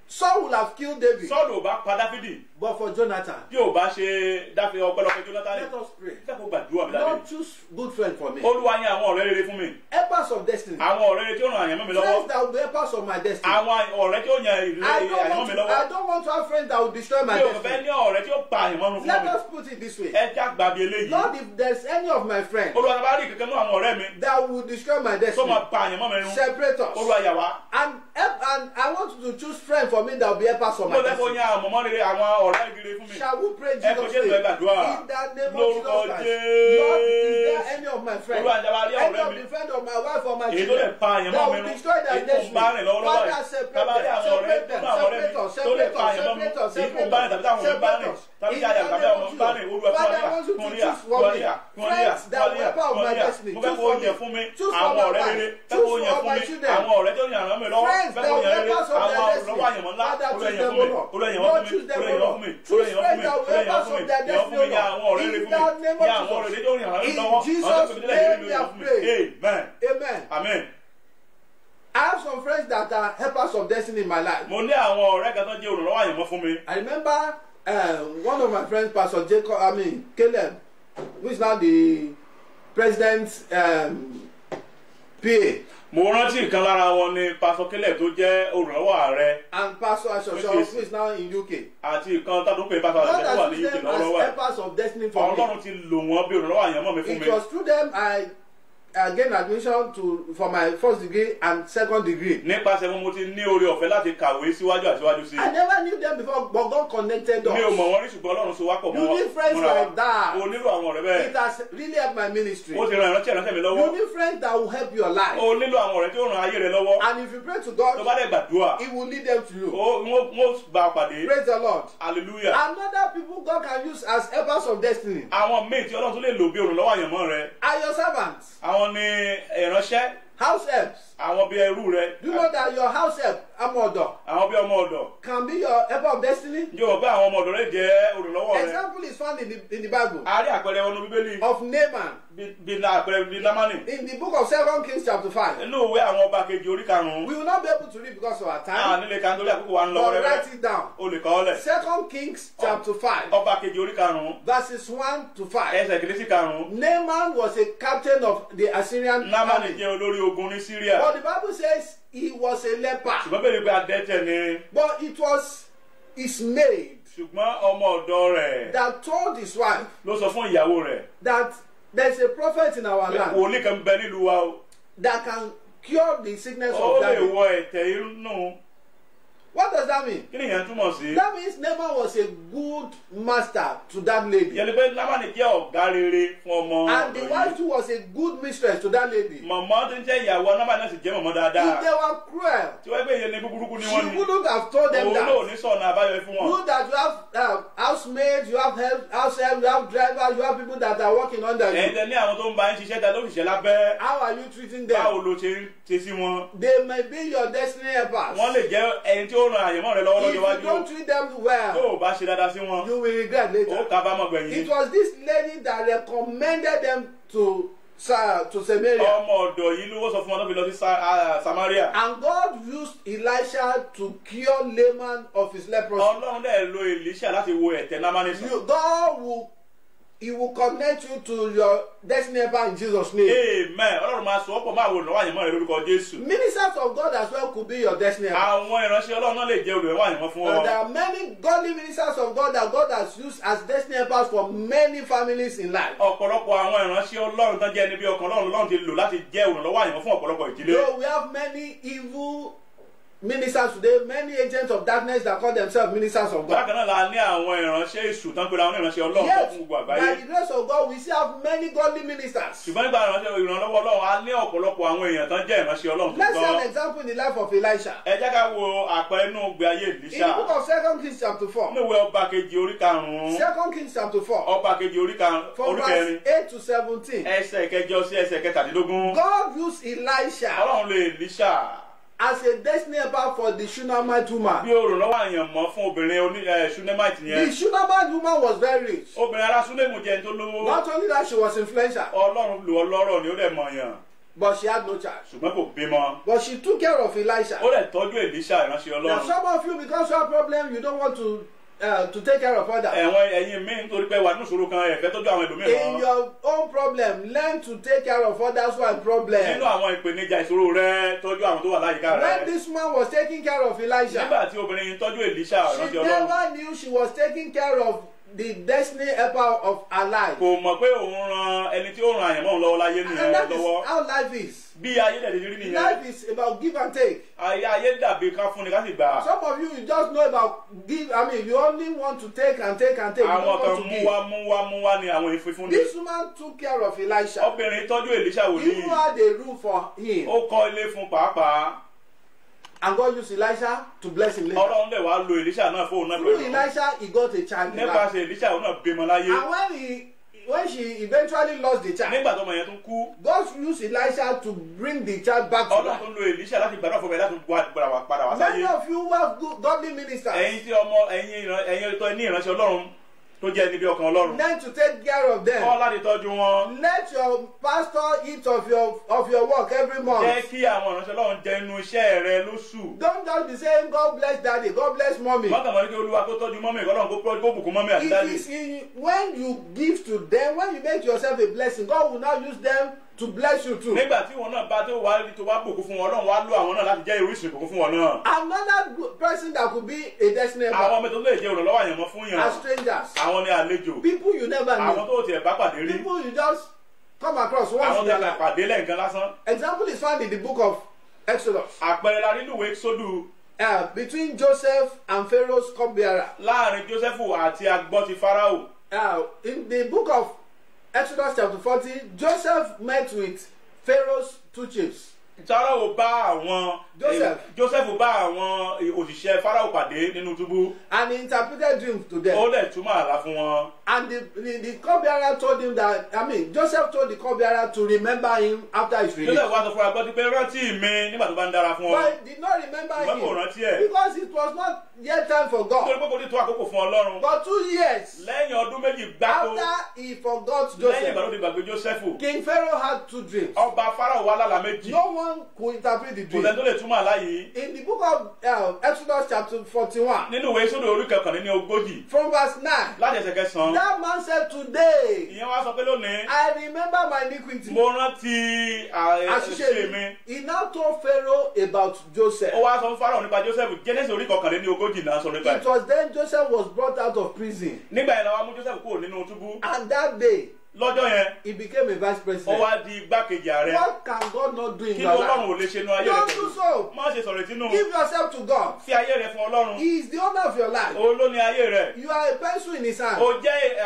Saul would have killed David, Sọ́ọ̀lù ò bá pa Dáfídì. but for Jonathan. Bí ò bá ṣe Dáfídì ọpẹ́lọpẹ́ Jonathan. Let us pray. Fẹ́ kó gbàdúrà mi Lord, lábẹ́. choose good friends for me. Olúwa yan àwọn ọ̀rẹ́ rere fún mi. Helpers of destiny. Àwọn ọ̀rẹ́ rere tí ó ràn àyàn mọ́ mi lọ́wọ́. Friends that will be helpers of my destiny. Àwọn ọ̀rẹ́ tí ó yan I àyàn mọ́ mi lọ́wọ́. don't want to have friends that will destroy my Mi ò fẹ́ destiny. ní ọ̀rẹ́ tí ó pa àyàn mọ́nu fún Let mi. us put it this way. Ẹ já gbàgbé eléyìí. Lord, if there's any of my friends Olúwa bá rí kankan nínú àwọn ọ̀rẹ́ mi that will destroy my tó destiny, máa pa àyàn mọ́ mi run. separate us. Olúwa yà wá. And I want you to choose friends for me that will be helpers of Mo my fẹ́ kó destiny. yan àwọn ọmọ rere àwọn ọ̀rẹ́ gidi fún mi. Shall we pray Ẹ kò Jesus' ṣe name? ìgbẹ́ gbàdúrà. In the name of Lórúkọ Jesus Christ. Jésù. Lord, is there any of my friends, Olúwa jẹ́ wá rí any ọ̀rẹ́ of mi. the friend of my wife or my Èyí tó lè children pa àyàn that mọ́ mi will run. destroy their Èyí tó ń destiny? bá rìn lọ́wọ́lọ́wọ́ Father, yìí. separate Tábà rí them, àwọn ọ̀rẹ́ separate them, nínú àwọn ọ̀rẹ́ mi separate us, tó lè separate pa us, àyàn mọ́ mi. separate us, Èyí tó ń separate bá rìn tàbí táwọn ọ̀rẹ́ bá separate rìn. us. Tàbí In tí àyà the tàbí name àwọn of bá rìn. Jesus. Olúwa fún Father, I ọ̀rẹ́ want you to fún choose for me friends that will help out my destiny. mo fẹ́ Choose kó for yẹ fún me. mi Choose for àwọn my ọ̀rẹ́ wife. rere fẹ́ Choose kó yẹ for fún my mi children. àwọn ọ̀rẹ́ tó yàn ràn mí lọ́wọ́ Friends fẹ́ that kó will yẹ help rere us of àwọn their destiny. olùrànwọ́ àyànmọ́ ńlá Father, olùyẹn choose fún mi them, Lord. olùyẹn Lord, fún mi choose them, olùyẹn Lord. fún mi Choose olùyẹn fún friends mi that will olùyẹn help us fún mi of their yàn fún mi destiny, yàn àwọn Lord. ọ̀rẹ́ rere In fún the mi name of yàn àwọn ọ̀rẹ́ tó yàn ràn mí In lọ́wọ́ Jesus' àwọn tó fi name lẹ́yìn we lórí have fún mi prayed. amen Amen. amen. I have some friends that are helpers of destiny in my life. Mo ní àwọn ọ̀rẹ́ kan tó jẹ́ olùrànwọ́ àyànmọ́ fún mi. I remember one of my friends, Pastor Caleb, who is now the president PA. mo rántí ìkan lára wọn ni Pastor Caleb tó jẹ́ olùrànlọ́wọ́ ààrẹ And Pastor Ashosho, who is now in UK. àti ìkan tádùn pé Pastor God Ashosho wà has ní used UK them as lọ́wọ́lọ́wọ́ ẹ̀. helpers of destiny for me. Ọlọ́run ti lò wọ́n bí olùrànlọ́wọ́ àyànmọ́ mi fún It mi. was through them I gained admission for my first degree and second degree. nípasẹ̀ wọn mo ti ní oore ọ̀fẹ́ láti kàwé síwájú àti síwájú sí i. I never knew them before, but God connected us. mi ò mọ̀ wọ́n rí ṣùgbọ́n Ọlọ́run so wá pọ̀ mọ́ You need friends like that. o nílò àwọn ọ̀rẹ́ bẹ́ẹ̀. It has really helped my ministry. ó ti ran ìránṣẹ́ mi lọ́wọ́. You need friends that will help your life. o nílò àwọn ọ̀rẹ́ tí ó ran ayé rẹ lọ́wọ́. And if you pray to tó God, bá dẹ̀ gbàdúrà He will lead them to you. wọ́n gba pàdé. Praise the Lord. hallelujah. Another people God can use as helpers of destiny àwọn míì tí Ọlọ́run tó lè lò bí olùrànlọ́wọ́ àyànmọ́ rẹ. are your servants, àwọn ni ìránṣẹ́. house helps. àwọn bí ẹrú rẹ. Do you know that your house help, Amodo, àwọn bí ọmọ ọ̀dọ̀. can be your helper of destiny? ǹjẹ́ o mọ̀ pé àwọn ọmọ ọ̀dọ̀ rẹ jẹ́ olùrànlọ́wọ́ rẹ. Example is found in the Bible a rí àpẹẹrẹ wọn ní Bíbélì. of Naaman bí àpẹẹrẹ bí Námánì. in the book of 2 Kings chapter 5. inú ìwé àwọn ọba kejì orí karùn-ún. We will not be able to read because of our a time, nílé kan torí àkókò wa ń lọ but rẹ́rẹ́. write it down. o lè kọ ọ́ lẹ̀. 2 Kings chapter 5, ọba kejì orí karùn-ún. verses 1 to 5. ẹsẹ̀ kìíní sí karùn-ún. Naaman was a captain of the Assyrian Námánì army. jẹ́ olórí ogun ní Syria. But the Bible says he was a leper. ṣùgbọ́n bẹ́ẹ̀ ni pé adẹ́tẹ̀ ni. But it was his maid ṣùgbọ́n ọmọ ọ̀dọ̀ rẹ̀ that told his wife ló sọ fún ìyàwó rẹ̀. that there's a prophet in our land wòlíì kan bẹ nílùú wa o. that can cure the sickness ó of lè David. wọ ẹ̀tẹ̀ inú. What does that mean? kí ni ìyẹn túmọ̀ sí? That means Naaman was a good master to that lady. ìyẹn ni pé Námánì jẹ́ ọ̀gá rere fún ọmọ And the ọ̀dọ̀ wife yìí. too was a good mistress to that lady. mọ̀mọ́ tó ń jẹ́ ìyàwó Námánì náà sì jẹ́ mọ̀mọ́ If dáadáa. they were cruel, tí wọ́n gbé ìyẹn ní búburúkú ni she wọ́n ní. wouldn't have told them òun náà ò that. ní sọ̀nà àbáyọ fún wọn. You that you have housemaids, you have house help, you have drivers, you have people that are working under ẹ̀yin you. tẹ ní àwọn tó ń bá yín ṣiṣẹ́ ta ló fi ṣẹ́ lábẹ́. How are you treating them? báwo ló ṣe ń ṣe sí wọn. They may be your destiny helpers. wọ́n lè jẹ́ ẹni tí ó ran àyẹ̀mọ́ rẹ lọ́wọ́ If lọ́jọ́ you iwájú. don't treat them tó well, o bá ṣe dáadáa sí wọn. you will regret ó later. kábàámọ̀ gbẹ̀yìn. It was this lady that recommended them to Samaria. ọmọ ọ̀dọ̀ yìí ló sọ fún wọn tó fi lọ sí Samaria. And God used Elisha to cure Naaman of his leprosy. Ọlọ́run dẹ̀ lo Èlíṣà láti wo ẹ̀tẹ̀ Námánì sàn. God will connect you to your destiny helper in Jesus' name. Amen. Ọlọ́run máa sọ ọ́pọ̀ máa wò lọ́wọ́ àyẹ̀mọ́ rẹ lórúkọ Jésù. Ministers of God as well could be your destiny helper. àwọn ìránṣẹ́ Ọlọ́run náà lè jẹ́ olùrànwọ́ àyẹ̀mọ́ fún And ọ. there are many godly ministers of God that God has used as destiny helpers for many families in life. ọ̀pọ̀lọpọ̀ àwọn ìránṣẹ́ Ọlọ́run tán jẹ́ ẹni bí ọkàn Ọlọ́run ti lò láti jẹ́ olùrànlọ́wọ́ àyẹ̀mọ́ fún ọ̀pọ̀lọpọ̀ ìdílé. So we have many evil ministers today, many agents of darkness that call themselves ministers of God. bákan náà la ní àwọn ìránṣẹ́ èṣù tán pera wọn ní ìránṣẹ́ Ọlọ́run Yet, fún gbogbo by àgbáyé. the grace of God, we still have many godly ministers. ṣùgbọ́n nígbà ìrànlọ́wọ́ Ọlọ́run a ní ọ̀pọ̀lọpọ̀ àwọn èèyàn tán jẹ́ ìránṣẹ́ Ọlọ́run tó Let's see an tọ́. example in the life of Elisha. ẹ jẹ́ ká wo àpẹẹrẹ inú ìgbé ayé In Èlíṣà. the book of 2 Kings chapter 4. nínú ìwé ọba kejì orí karùn-ún. 2 Kings chapter 4. ọba kejì orí From kẹrin. verse 8 to 17. ẹsẹ̀ kẹjọ sí ẹsẹ̀ kẹtàdínlógún. God used Elisha Ọlọ́run lo Èlíṣà as a destiny helper for the Shunammite woman. bí olùrànlọ́wọ́ àyànmọ́ fún obìnrin Shunammite The yẹn. Shunammite woman was very rich. obìnrin ará Ṣúnémù jẹ́ ẹni tó lówó. Not only that, she was influential, Ọlọ́run lò ọlọ́rọ̀ ni ó dẹ̀ mọ̀yàn but she had no child. ṣùgbọ́n kò bímọ. But she took care of Elisha. ó dẹ̀ tọ́jú Èlíṣà ìránṣẹ́ Now, Ọlọ́run. some of you, because you have problem, you don't want to take care of others. ẹ̀yin míì nítorí pé wà nínú ìṣòro kan ẹ fẹ́ tọ́jú àwọn In ẹlòmíràn. your own problem, learn to take care of others who are nínú problem. àwọn ìpèníjà ìṣòro rẹ tọ́jú àwọn tó wà láyìíká When rẹ. this man was taking care of Elisha, nígbà tí obìnrin yìí tọ́jú Èlíṣà she ìránṣẹ́ Ọlọ́run never knew she was taking care of the destiny helper of her life. kò mọ̀ pé òun ran ẹni tí ó ran àyànmọ́ òun lọ́wọ́ láyé And nìyẹn that is lọ́wọ́. how life is. bí ayé dẹ̀ ti rí nìyẹn. Life is about give and take. ayé dàbí ká fúnni ká sì gbà. Some of you just know about give. I mean, you only want to take and take and take. You àwọn don't kan want to give. mú wá ni àwọn ìfifúnni. This woman took care of Elisha. obìnrin tọ́jú Èlíṣà Even wòlíì. had a room for him. ó kọ́ ilé fún pàápàá. And God used Elisha to bless him later. Ọlọ́run dẹ̀ wá lo Èlíṣà náà fóun náà Through pẹ̀lú. Elisha, he got a child in life. nípasẹ̀ Èlíṣà òun náà bímọ láyé. And when she eventually lost the child, nígbà tó ọmọ yẹn tún kú. God used Elisha to bring the child back to Ọlọ́run life. tó lo Èlíṣà láti gbàdúrà fún ọmọ yẹn láti padà wá Many sáyé. of you who have godly ministers, ẹ̀yin tí ẹ̀yin tó ní ìránṣẹ́ Ọlọ́run tó jẹ́ ẹni bí ọkàn Ọlọ́run. learn to take care of kọ́ them. láti tọ́jú wọn. Let your pastor eat of your work every jẹ́ month. kí àwọn ìránṣẹ́ Ọlọ́run jẹ inú iṣẹ́ rẹ lóṣù. Don't just be saying God bless daddy, God bless mommy. mọ́tàmọ́ ní kí Olúwa kó tọ́jú mọ́mí Ọlọ́run kó bùkún mọ́mí àti It dáàdì. is when you give to them, when you make yourself a blessing, God will now use them to bless you too. nígbà tí wọn náà bá tó wá bùkún fún wọn Ọlọ́run wá lò àwọn náà láti jẹ́ orísun ìbùkún fún wọn náà. Another person that could be a destiny helper. àwọn ọmọ tó lè jẹ́ olùrànlọ́wọ́ àyànmọ́ fún yàn. Are strangers. àwọn ni àlejò. People you never know. àwọn tó tiẹ̀ bá pàdé rí. People you just come across once àwọn in your tó life. pàdé lẹ́ǹkan lásán. Example is found in the book of Exodus. àpẹẹrẹ la nínú ìwé Sódù. Between Joseph and Pharaoh's cupbearer. láàrin Jósẹ́fù àti agbọ́tí Fáráò. In the book of Exodus chapter 40, Joseph met with Pharaoh's two chiefs. Fáráò bá àwọn Joseph bá àwọn òṣìṣẹ́ Fáráò pàdé nínú túbú. And he interpreted dreams to them. ó lè túmọ̀ àlá fún wọn. And the cupbearer told him that, Joseph told the cupbearer to remember him after his release. Joseph wá sọ fún agbọ́tí pé rántí mi nígbà tó bá ń dára fún ọ. But he did not remember Ìwọ́n kò him rántí ẹ̀. because it was not yet time for God. nítorí pé kò ní tó àkókò fún Ọlọ́run. For 2 years lẹ́yìn ọdún méjì gbáko. after he forgot lẹ́yìn ìgbà tó Joseph, ti gbàgbé Jósẹ́fù. King Pharaoh had 2 dreams. ọba Fáráò wá lálàá méjì. No one could interpret the kò sẹ́ni dream. tó lè túmọ̀ àlá yìí. In the book of Exodus chapter 41, nínú ìwé Sódù orí kọkànlélógójì. from verse 9, láti ẹsẹ̀ kẹsàn-án. that man said, today ìyẹn wá sọ pé lónìí. I remember my iniquity. mo rántí àṣìṣe mi. He now told Pharaoh about Joseph. ó wá sọ fún Fáráò nípa Jósẹ́fù. Genesis orí kọkànlélógójì náà sọ nípa It ẹ̀. was then Joseph was brought out of prison. nígbà yẹn la wá mú Jósẹ́fù kúrò nínú túbú. And that day, lọ́jọ́ yẹn he became a vice ó president. wá di igbákejì ààrẹ. What can God not do in kí your ló Ọlọ́run life? ò lè ṣe inú ayé rẹ Don't pẹ̀lú. do so. má ṣe sọ̀rọ̀ ìtinú. Give yourself to God. fi ayé rẹ fún Ọlọ́run. He is the owner of your life. òun ló ní ayé rẹ. You are a pencil in his hand. ó jẹ́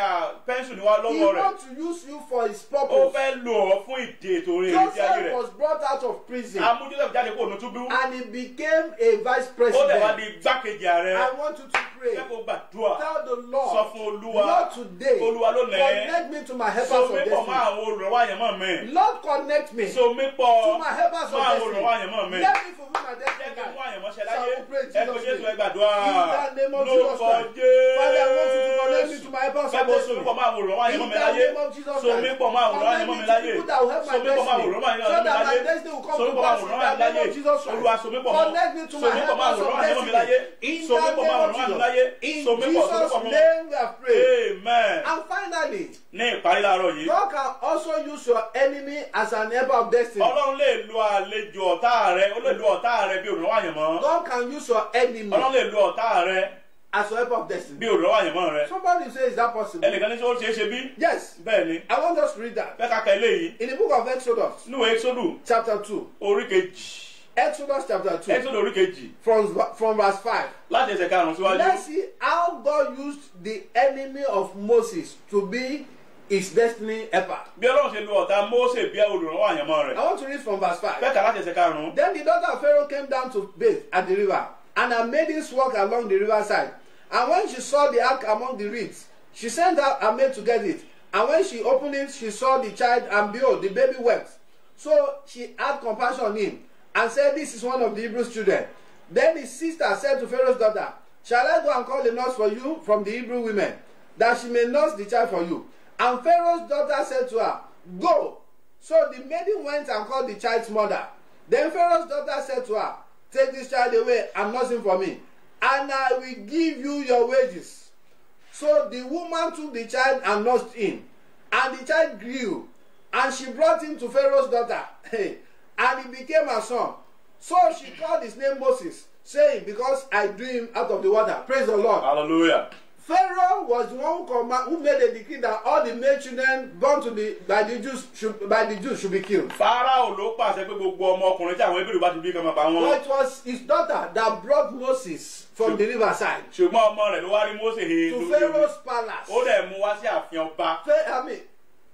pẹ́ńsù níwá He lọ́wọ́ rẹ̀. wants to use you for his ó purpose. fẹ́ lò ọ́ fún ìdè ètò orin ìrètí ayé Joseph rẹ̀. was brought out of prison a mú Jósẹ́fù jáde kúrò ní túbú. and he became a vice ó dẹ̀ wá di president. igbákejì ààrẹ. I want you to pray. fẹ́ kó gbàdúrà. Tell the sọ Lord, fún Olúwa. Lord, today, Olúwa lónìí. connect me to my helpers so of mi pọ̀ mọ́ destiny. àwọn olùrànwọ́ àyànmọ́ mi. Lord, connect me to so mi pọ̀ my helpers mọ́ of àwọn destiny. olùrànwọ́ àyànmọ́ mi. Let me fulfill my jẹ́ destiny. kí n mú àyànmọ́ ṣẹ Shall láyé. we pray in ẹ kò Jesus' Jésù name? ẹ gbàdúrà. In the name of Jesus lórúkọ Christ. Father, I want you to connect me Jésù. to my helpers fẹ́ of kó so destiny. mi pọ̀ mọ́ àwọn olùrànwọ́ In àyànmọ́ mi the láyé. name of Jesus so mi Christ. pọ̀ mọ́ àwọn olùrànwọ́ Connect àyànmọ́ me mi to láyé. people that will help so my mi pọ̀ mọ́ àwọn destiny. olùrànwọ́ àyànmọ́ So mi that my láyé. destiny will come so mi to pọ̀ mọ́ pass àwọn in olùrànwọ́ the àyànmọ́ name of láyé. Jesus Christ. Olúwa so mi pọ̀ mọ́. Connect me to so my mi pọ̀ mọ́ helpers àwọn of olùrànwọ́ àyànmọ́ mi láyé. destiny. In so mi the pọ̀ mọ́ name àwọn of olùrànwọ́ àyànmọ́ mi Jesus. láyé. In so mi pọ̀ so mi Jesus' pọ̀ mọ́. name we have prayed. Amen. And finally, ní ìparí láàárọ̀ yìí. God can also use your enemy as an helper of destiny. Ọlọ́run lè lo àlejò ọ̀tá rẹ. ó lè lo ọ̀tá rẹ bí olùrànwọ́ àyànmọ́. God can use your enemy Ọlọ́run lè lo ọ̀tá rẹ as your helper of destiny. bí olùrànwọ́ àyànmọ́ rẹ. Somebody say, is that possible? ẹnìkan ní sọ ó ṣeé ṣe bí. Yes. bẹ́ẹ̀ ni. I want us to read that. fẹ́ ká ka eléyìí. In the book of Exodus, nínú Ẹ́kísódù chapter 2. orí kejì. Exodus chapter 2. Ẹ́kísódù orí kejì. From verse 5. láti ẹsẹ̀ karùn-ún síwájú. Let's see how God used the enemy of Moses to be his destiny helper. bí Ọlọ́run ṣe lo ọ̀tá Mósè bí olùrànwọ́ àyànmọ́ rẹ̀. I want to read from verse 5. fẹ́ ká láti ẹsẹ̀ karùn-ún. Then the daughter of Pharaoh came down to bathe at the river, and her maidens walked along the riverside. And when she saw the ark among the reeds, she sent out her maid to get it. And when she opened it, she saw the child, and behold, the baby wept. So she had compassion on him, and said, this is one of the Hebrews' children. Then his sister said to Pharaoh's daughter, shall I go and call a nurse for you from the Hebrew women, that she may nurse the child for you? And Pharaoh's daughter said to her, go. So the maiden went and called the child's mother. Then Pharaoh's daughter said to her, take this child away and nurse him for me, and I will give you your wages. So the woman took the child and nursed him, and the child grew, and she brought him to Pharaoh's daughter, and he became her son. So she called his name Moses, saying, because I drew him out of the water. Praise the Lord. Hallelujah. Pharaoh was the one who made a decree that all the male children born by the Jews should be killed. Fáráò ló pàṣẹ pé gbogbo ọmọ ọkùnrin tí àwọn Hébérù bá ti bí kan máa pa wọ́n. But it was his daughter that brought Moses from the riverside ṣùgbọ́n ọmọ rẹ̀ ló wá rí Mósè he to Pharaoh's palace. ó dẹ̀ mú wá sí ààfin ọba.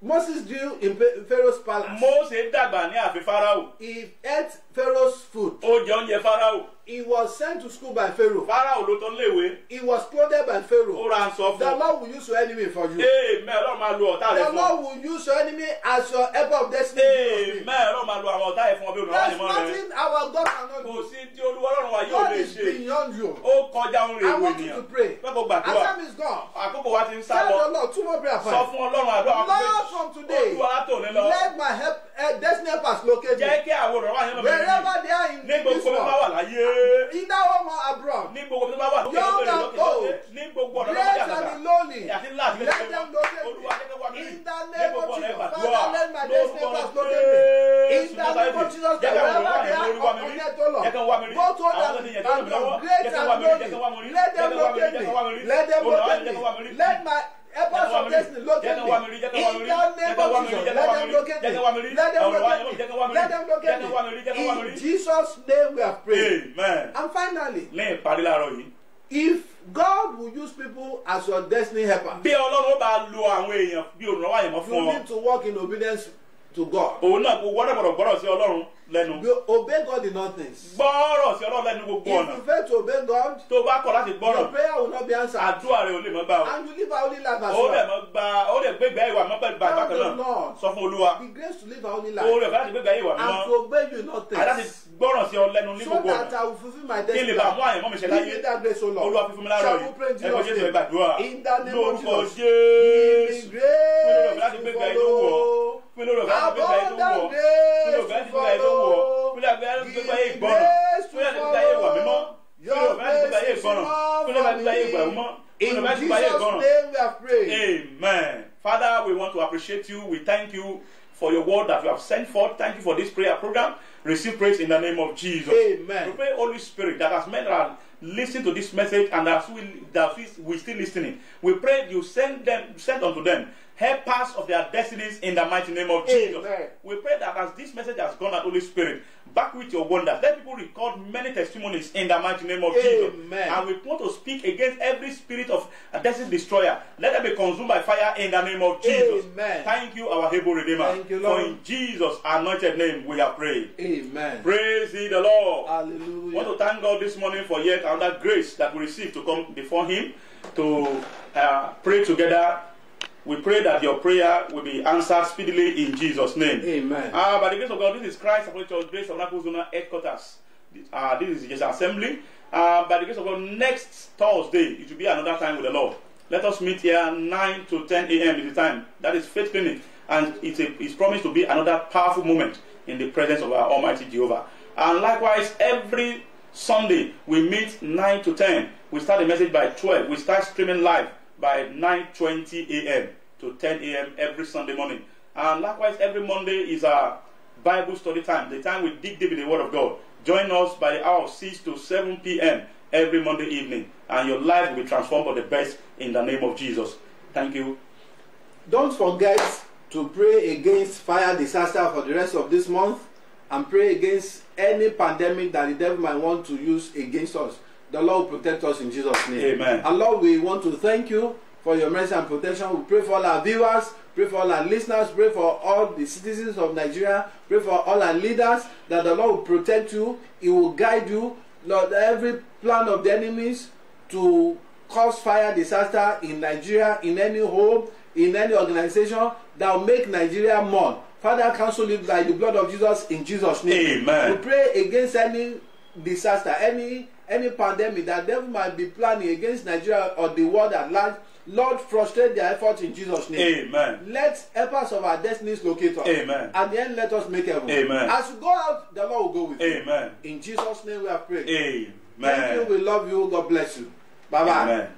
Moses grew in Pharaoh's palace. Mósè dàgbà ní ààfin Fáráò. He ate Pharaoh's food. ó jẹ oúnjẹ Fáráò. He was sent to school by Pharaoh. Fáráò ló tán léwe. He was clothed by Pharaoh. ó ra aṣọ The fún. Lord will use your enemy for you. Amen. Ọlọ́run máa lo ọ̀tá rẹ̀ The fún. Lord will use your enemy as your helper of destiny. Amen. Ọlọ́run máa lo àwọn ọ̀tá ẹ̀ fún ọbẹ̀ olùrànwọ́ There's àyànmọ́ rẹ̀. nothing our God cannot kò do. sí tí Olúwa Ọlọ́run wa yóò God lè is ṣe. beyond you. ó kọjá ohun rẹ̀ I ìwé want you ènìyàn. to pray. fẹ́ kó Our gbàdúrà. time is gone. àkókò wa ti ń sá Tell lọ. the Lord, 2 more prayer sọ points. fún Ọlọ́run àdúrà Lord, from today, Olúwa látòní lọ. let my destiny helpers locate me. jẹ́ kí àwọn olùrànwọ́ àyànmọ́ mi rí. Wherever they are in ní this gbogbo bí wọ́n bá world, wà láyé. either home or abroad, ní gbogbo bí wọ́n bá wà lókè young lókè and lókè old, lókè ní gbogbo ọ̀nà great lọ́wọ́ and àgbàgbà. the lonely, àti ńlá àti let them locate Olúwa me. jẹ́ kí wọ́n wá mi rí. In the ní name gbogbo of ọ̀nà Jesus, ìgbàdúrà. Father, let my destiny helpers locate me. name of Jesus, wherever they are on earth, O Lord, go to them and your great and glory. Let them locate me. Let them locate me. Let my helpers of destiny locate me. In the name of Jesus, let them locate me. Let them locate me. Let them locate me. In Jesus' name we have prayed. Amen. And finally, Lẹ́yìn ìparí láàárọ̀ yìí. if God will use people as your destiny helper, Bí Ọlọ́run bá lo àwọn èèyàn bí olùrànwọ́ àyẹ̀mọ́ fún you ọ. need to walk in obedience to God. Òun náà kò gbọ́dọ̀ gbọ́dọ̀ sí Ọlọ́run lẹ́nu. You obey God in all things. Gbọ́rọ̀ sí Ọlọ́run lẹ́nu gbogbo If ọ̀nà. you fail to obey God, Tó bá kọ̀ láti your gbọ́rọ̀, prayer will not be answered. àdúrà rẹ̀ ò lè mọ́ gbà o. And you live a holy life as Ó lè well. mọ́ gbà ó lè gbégbé ìwà mọ́ pẹ̀lú bàbá kan náà. Sọ fún Olúwa. Be grace to live a holy Ó life lè fẹ́ láti gbégbé ìwà and mímọ́. to obey you in all Àdáti things, gbọ́rọ̀ sí ọ lẹ́nu ní so gbogbo that ọ̀nà. I will fulfill my Kí destiny. lè bá mú àyẹ̀mọ́ mi ṣe Give me láyé. that grace, O Olúwa Lord. fífún mi láàárọ̀ Shall yìí. we pray in Ẹ̀kọ́ Jesus' Jésù name? ẹgbàdúrà. In the name of Lórúkọ Jesus. Give me Jésù. grace láti to gbégbé ìlú wọ̀. follow. Fún lórí ọ̀gá láti gbégbé ìlú Abundant wọ̀. grace Fún lórí to ọ̀gá láti gbégbé ìlú wọ̀. follow. Fún lórí ọ̀gá láti Give gbégbé me ìgbọràn. grace to Fún lórí ọ̀gá láti gbégbé ìwà mímọ́. follow. Fún lórí Your ọ̀gá láti gbégbé grace is ìgbọràn. enough Fún lórí ọ̀gá láti for gbégbé ìgbà me. mímọ́. In Fún lórí ọ̀gá láti gbégbé Jesus' ìgbọràn. name we have prayed. Amen. Father, we want to appreciate you. We thank you for your word that you have sent forth. Thank you for this prayer program. Receive praise in the name of Jesus. Amen. We pray, Holy Spirit, that as men are listening to this message and as we still listening, we pray you send unto them helpers of their destinies in the mighty name of Jesus. Amen. We pray that as this message has gone out, Holy Spirit, back with your wonders. Let people record many testimonies in the mighty name of Jesus. Amen. And we want to speak against every spirit of a destiny destroyer. Let them be consumed by fire in the name of Jesus. Amen. Thank you, our able Redeemer. Thank you, Lord. For in Jesus' anointed name we have prayed. Amen. Praise ye the Lord. Hallelujah. I want to thank God this morning for yet another grace that we received to come before Him to pray together. We pray that your prayer will be answered speedily in Jesus' name. Amen. By the grace of God, this is Christ Apostolic Church Grace of Zona headquarters. This is just assembly. By the grace of God, next Thursday, it will be another time with the Lord. Let us meet here 9 to 10 a.m. is the time. That is Faith Clinic. And it's promised to be another powerful moment in the presence of our Almighty Jehovah. And likewise, every Sunday, we meet 9 to 10. We start the message by 12. We start streaming live by 9:20 a.m. to 10 a.m. every Sunday morning. And likewise, every Monday is our Bible study time, the time we dig deep in the Word of God. Join us by the hour of 6 to 7 p.m. every Monday evening, and your life will be transformed for the best in the name of Jesus. Thank you. Don't forget to pray against fire disaster for the rest of this month, and pray against any pandemic that the devil might want to use against us. The Lord will protect us in Jesus' name. Amen. And Lord, we want to thank you for your mercy and protection. We pray for all our viewers, pray for all our listeners, pray for all the citizens of Nigeria, pray for all our leaders, that the Lord will protect you, He will guide you. Lord, every plan of the enemies to cause fire disaster in Nigeria, in any home, in any organization that will make Nigeria mourn, Father, cancel it by the blood of Jesus in Jesus' name. Amen. We pray against any disaster, any pandemic that devil might be planning against Nigeria or the world at large. Lord, frustrate their efforts in Jesus' name. Amen. Let helpers of our destinies locate us. Amen. At the end, let us make heaven. Amen. As you go out, the Lord will go with you. Amen. In Jesus' name we have prayed. Amen. Thank you. We love you. God bless you. Bye-bye. Amen.